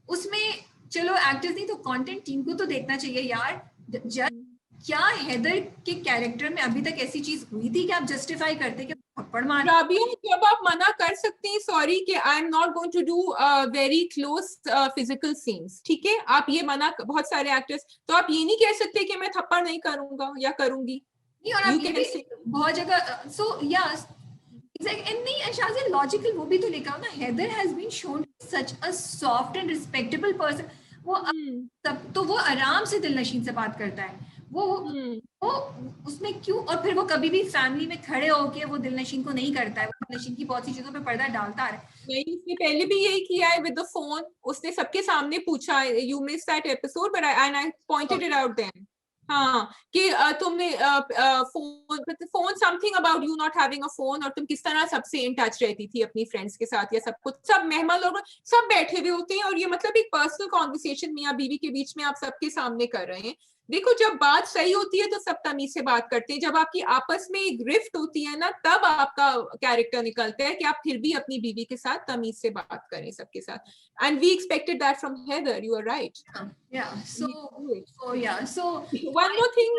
उसमें, चलो एक्टर्स नहीं तो कंटेंट टीम को तो देखना चाहिए यार। क्या हेदर के कैरेक्टर में अभी तक ऐसी चीज हुई थी कि आप जस्टिफाई करते कि थप्पड़ मार? राबिया, जब आप मना कर सकते हैं सॉरी कि I am not going to do very close physical scenes, ठीक है, आप ये मना, बहुत सारे एक्टर्स, तो आप ये नहीं कह सकते कि मैं थप्पड़ नहीं करूंगा या करूंगी। नहीं, और आप ये भी बहुत जगह सो या नहीं शाज़िया लॉजिकल वो भी तो लिखा हो ना, Heather has been shown such a soft and respectable person. वो तब तो वो आराम से दिलनशीन से बात करता है, वो उसमें क्यों, और फिर वो कभी भी फैमिली में खड़े होके वो दिलनशीन को नहीं करता है, वो दिलनशीन की बहुत सी चीजों पे पर्दा डालता है। नहीं, उसने पहले भी यही किया है विद द फोन, उसने सबके सामने पूछा, you miss that episode but I pointed it out then, हाँ, कि तुमने phone something about you not having a phone, और तुम किस तरह सबसे इन टच रहती थी अपनी फ्रेंड्स के साथ, या सब कुछ, सब मेहमान लोग सब बैठे हुए होते हैं और ये मतलब एक पर्सनल कॉन्वर्सेशन मियां बीवी के बीच में आप सबके सामने कर रहे हैं। देखो, जब बात सही होती है तो सब तमीज से बात करते हैं, जब आपकी आपस में एक ग्रिफ्ट होती है ना, तब आपका कैरेक्टर निकलता है कि आप फिर भी अपनी बीवी के साथ तमीज से बात करें सबके साथ, and we expected that from Heather, you are right. So one more thing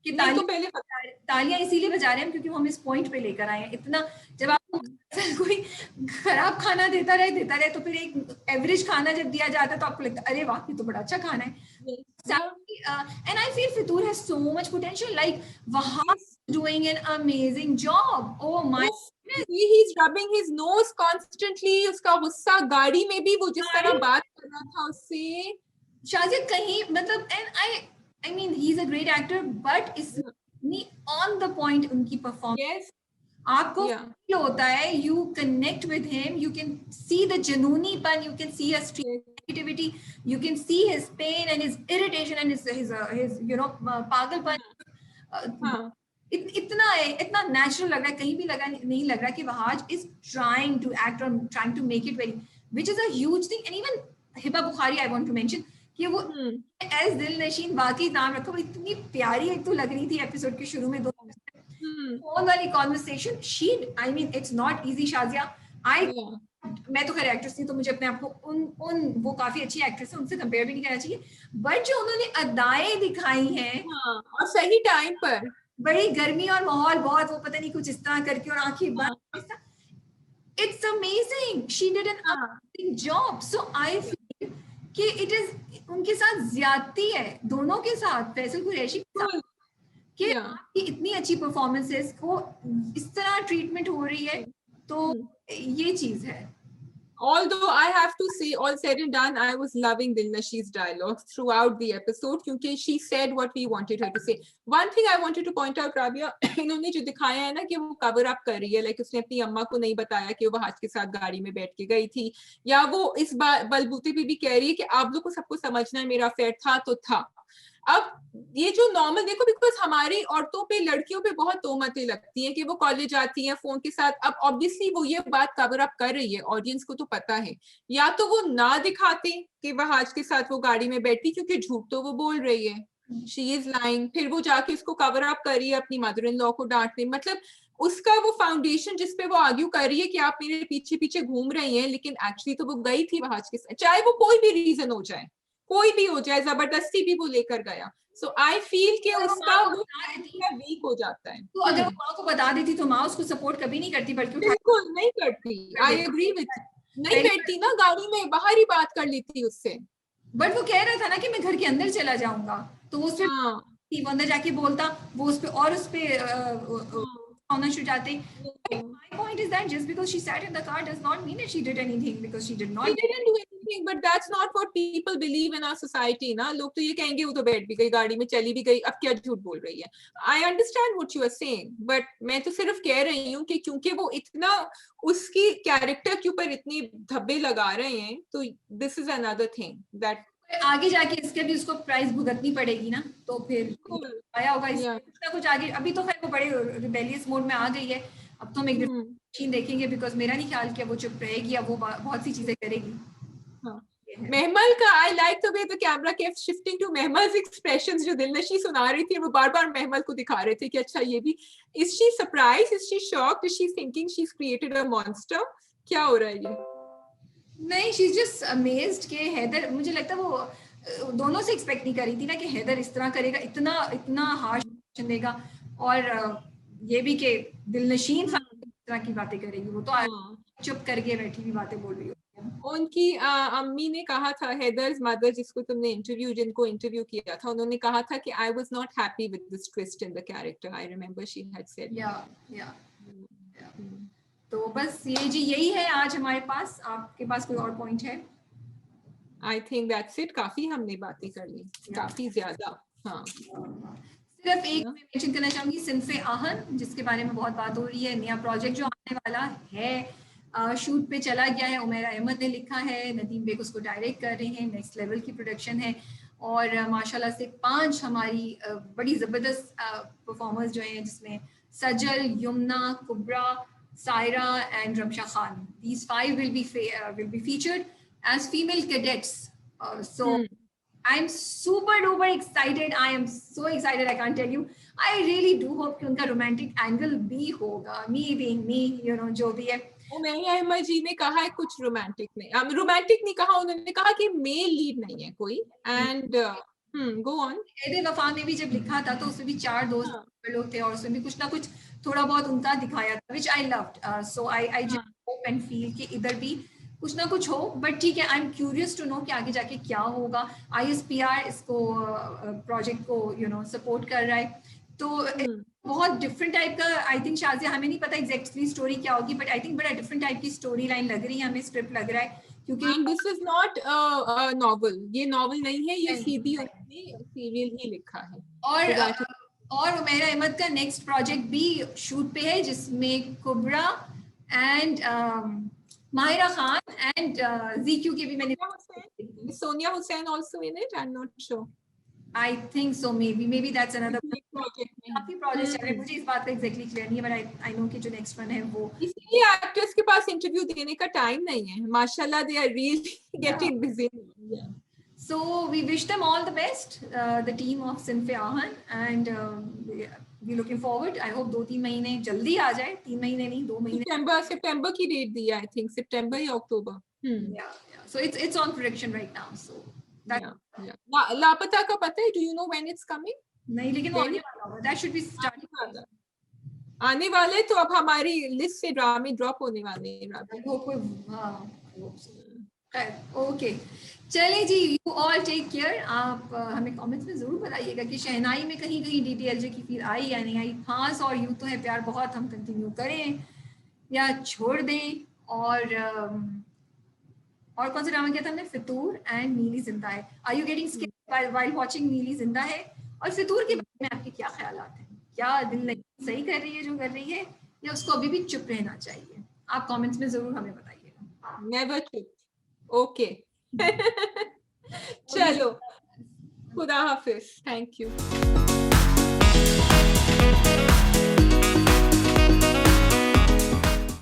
कि तालियां इसीलिए बजा रहे हैं क्योंकि हम इस पॉइंट पे लेकर आए हैं इतना। जब आपको कोई खराब खाना देता रहे तो फिर एक एवरेज खाना जब दिया जाता है तो आपको लगता है अरे वाह ये तो बड़ा अच्छा खाना है। And I feel Fitur has so much potential. Like Wahab doing an amazing job. Oh my goodness. He's rubbing his nose constantly. उसका गुस्सा गाड़ी में भी वो जिस तरह बात कर रहा था उससे, शाज़िया कहीं मतलब, and I mean he's a great actor, but is on the point उनकी performance. Yes. आपको feel होता है, you connect with him, you can see the जनूनीपन, you can see his negativity, you can see his pain and his irritation and his you know पागलपन। इतना natural लग रहा है, कहीं भी नहीं लग रहा कि Wahaj is trying to act or trying to make it very, which is a huge thing. And even Hiba Bukhari I want to mention कि वो एज दिलनशीन, बाकी नाम रखा, वो इतनी प्यारी एक तो लग रही थी एपिसोड के शुरू में, दो फोन वाली conversation, she I mean it's not easy Shazia. मैं तो खैर एक्ट्रेस थी तो मुझे अपने आप को उन वो काफी अच्छी एक्ट्रेस है उनसे कंपेयर भी नहीं करना चाहिए, बट जो उन्होंने अदाएं दिखाई हैं और सही टाइम पर, बड़ी गर्मी और माहौल बहुत, वो पता नहीं कुछ इस तरह करके और आंखें बंद, it's amazing, she did an amazing job. So I feel कि इट इज उनके साथ ज्यादती है, दोनों के साथ, फैसल कुरैशी के साथ, कि आपकी इतनी अच्छी परफॉर्मेंसेस को इस तरह ट्रीटमेंट हो रही है, तो ये चीज है। Although I have to say, all said and done, I was loving Dilnashee's dialogues throughout the episode क्योंकि she said what we wanted her to say. One thing I wanted to point out, Rabia, इन्होंने जो दिखाया है ना कि वो cover up कर रही है, लाइक उसने अपनी अम्मा को नहीं बताया कि वो वहाज के साथ गाड़ी में बैठ के गई थी, या वो इस बलबूते पे भी कह रही है कि आप लोग को सबको समझना है मेरा अफेयर था तो था। अब ये जो नॉर्मल देखो, बिकॉज हमारी औरतों पे, लड़कियों पे बहुत तोहमतें लगती हैं कि वो कॉलेज आती हैं फोन के साथ। अब ऑब्वियसली वो ये बात कवर अप कर रही है, ऑडियंस को तो पता है, या तो वो ना दिखाते कि वहाज के साथ वो गाड़ी में बैठी, क्योंकि झूठ तो वो बोल रही है, शी इज लाइंग, फिर वो जाके इसको कवर अप कर रही है अपनी मदर इन लॉ को डांटने, मतलब उसका वो फाउंडेशन जिसपे वो आर्ग्यू कर रही है कि आप मेरे पीछे पीछे घूम रही हैं, लेकिन एक्चुअली तो वो गई थी वहाज के साथ, चाहे वो कोई भी रीजन हो जाए, कोई भी हो जाए, जबरदस्ती भी वो लेकर गया। सो आई फील कि उसका वो वीक हो जाता है। तो अगर वो माँ को बता देती तो माँ उसको सपोर्ट कभी नहीं करती, बल्कि बिल्कुल नहीं करती, आई एग्री विद, नहीं बैठती ना गाड़ी में, बाहर ही बात कर लेती उससे। बट वो कह रहा था ना कि मैं घर के अंदर चला जाऊंगा, तो वो उसपे वो अंदर जाके बोलता, वो उसपे और उसपे होना शुरू जाते। My point is that just because she sat in the car does not mean that she did anything, because she did not. She didn't do anything, but that's not what people believe in our society ना। लोग तो ये कहेंगे वो तो बैठ भी गई गाड़ी में, चली भी गई, अब क्या झूठ बोल रही है। I understand what you are saying, but मैं तो सिर्फ कह रही हूँ कि क्योंकि वो इतना उसकी कैरेक्टर के ऊपर इतनी धब्बे लगा रहे हैं, तो this is another thing that आगे जाके इसके भी उसको प्राइस भुगतनी पड़ेगी ना, तो फिर आया होगा इसका कुछ आगे। अभी तो खैर वो बड़े रिबेलियस मोड में आ गई है, अब तो हम एक मशीन देखेंगे, बिकॉज मेरा नहीं ख्याल कि वो चुप रहेगी या वो बहुत सी चीजें करेगी। महमल का I like the way the camera kept shifting to Mehmal's expressions, जो दिलनशी सुना रही थी वो बार बार महमल को दिखा रहे थे कि अच्छा ये भी, is she surprise, is she shocked, is she thinking she is created a monster, क्या हो रहा है ये? नहीं, शी इज जस्ट अमेज्ड कि हैदर, मुझे लगता है वो दोनों से एक्सपेक्ट नहीं करी थी ना कि हैदर इस तरह करेगा, इतना इतना हार्श देगा, और ये भी कि दिलनशीन इस तरह की बातें करेगी। वो तो चुप करके बैठी हुई बातें बोल रही हो। उनकी अम्मी ने कहा था, हैदर्स मदर जिसको तुमने जिनको इंटरव्यू किया था, उन्होंने कहा था कि I was not happy with this twist in the character, I remember she had said. या तो बस ये जी, यही है आज हमारे पास। आपके पास कोई और पॉइंट है? आई थिंक दैट्स इट, काफी हमने बातें कर ली, काफी ज्यादा। हाँ, सिर्फ एक मैं मेंशन करना चाहूंगी, सिन्फे आहन, जिसके बारे में बहुत बात हो रही है, नया प्रोजेक्ट जो आने वाला है, शूट पे चला गया है, उमेरा अहमद ने लिखा है, नदीम बेग उसको डायरेक्ट कर रहे हैं, नेक्स्ट लेवल की प्रोडक्शन है, और माशाल्लाह से 5 हमारी बड़ी ज़बरदस्त परफॉर्मर्स जो हैं, जिसमें Sajal, Yumna, Kubra, Saira and Ramsha Khan, these 5 will be featured as female cadets. So I'm super duper excited. I am so excited. I can't tell you. I really do hope कि उनका romantic angle भी होगा. Me being me, you know, जो भी है. उमैया अहमद जी ने कहा है कुछ रोमांटिक में, रोमांटिक नहीं कहा, उन्होंने कहा कि मेल लीड नहीं है कोई, एंड गो ऑन। एदे वफा में भी जब लिखा था तो उसमें भी 4 दोस्त लोग थे, और उसमें भी कुछ ना कुछ थोड़ा बहुत उनका दिखाया था, which I loved. So I just hope and feel कि इधर भी कुछ ना कुछ हो, बट ठीक है, I am curious to know कि आगे जाके क्या होगा। ISPR इसको प्रोजेक्ट को सपोर्ट कर रहा है, तो बहुत डिफरेंट टाइप का, आई थिंक शाजिया, हमें नहीं पता एग्जैक्टली स्टोरी क्या होगी, बट आई थिंक बड़ा डिफरेंट टाइप की स्टोरी लाइन लग रही है हमें, स्क्रिप्ट लग रहा है, क्योंकि दिस इज नॉट नॉवल, ये नॉवल नहीं है, ये सीधी उन्होंने सीरियल ही लिखा है। और उमैरा अहमद का नेक्स्ट प्रोजेक्ट भी शूट पे है, जिसमें Kubra and Mahira Khan and ZQ के भी मैंने, Sonia Hussain also in it, I'm not sure. I think so, maybe that's another project. काफी प्रोजेक्ट चल रहे हैं, मुझे इस बात का एग्जैक्टली क्लियर नहीं है, बट आई नो कि जो नेक्स्ट वन है वो, इसलिए एक्टर्स के पास इंटरव्यू देने का टाइम नहीं है, माशाल्लाह they are really getting busy. So we wish them all the best, the team of Sinfe Ahan, and we looking forward. I hope 2-3 महीने जल्दी आ जाए, 3 महीने नहीं, 2 महीने। सितंबर की डेट दी है, आई थिंक सितंबर या अक्टूबर। Yeah. So it's on production right now. So लापता का पता है? Do you know when it's coming? नहीं, लेकिन वो आने वाला होगा. That should be starting. आने वाले, तो अब हमारी लिस्ट से ड्रामे ड्रॉप होने वाले हैं। ओके, चले जी, यू ऑल टेक केयर। आप हमें कमेंट्स में जरूर बताइएगा कि शहनाई में कहीं कहीं DTLJ की फील आई या नहीं आई। खास और यूं तो है प्यार बहुत, हम कंटिन्यू करें या छोड़ दें। और कौन सा ड्रामा किया था हमने? फितूर and Neeli Zinda Hai. Are you getting scared while watching Neeli Zinda है? और फितूर के बारे में आपके क्या ख्यालात हैं? क्या दिल नहीं सही कर रही है जो कर रही है, या उसको अभी भी चुप रहना चाहिए? आप कमेंट्स में जरूर हमें बताइएगा। नेवर चुप। ओके चलो, खुदा हाफिज, थैंक यू।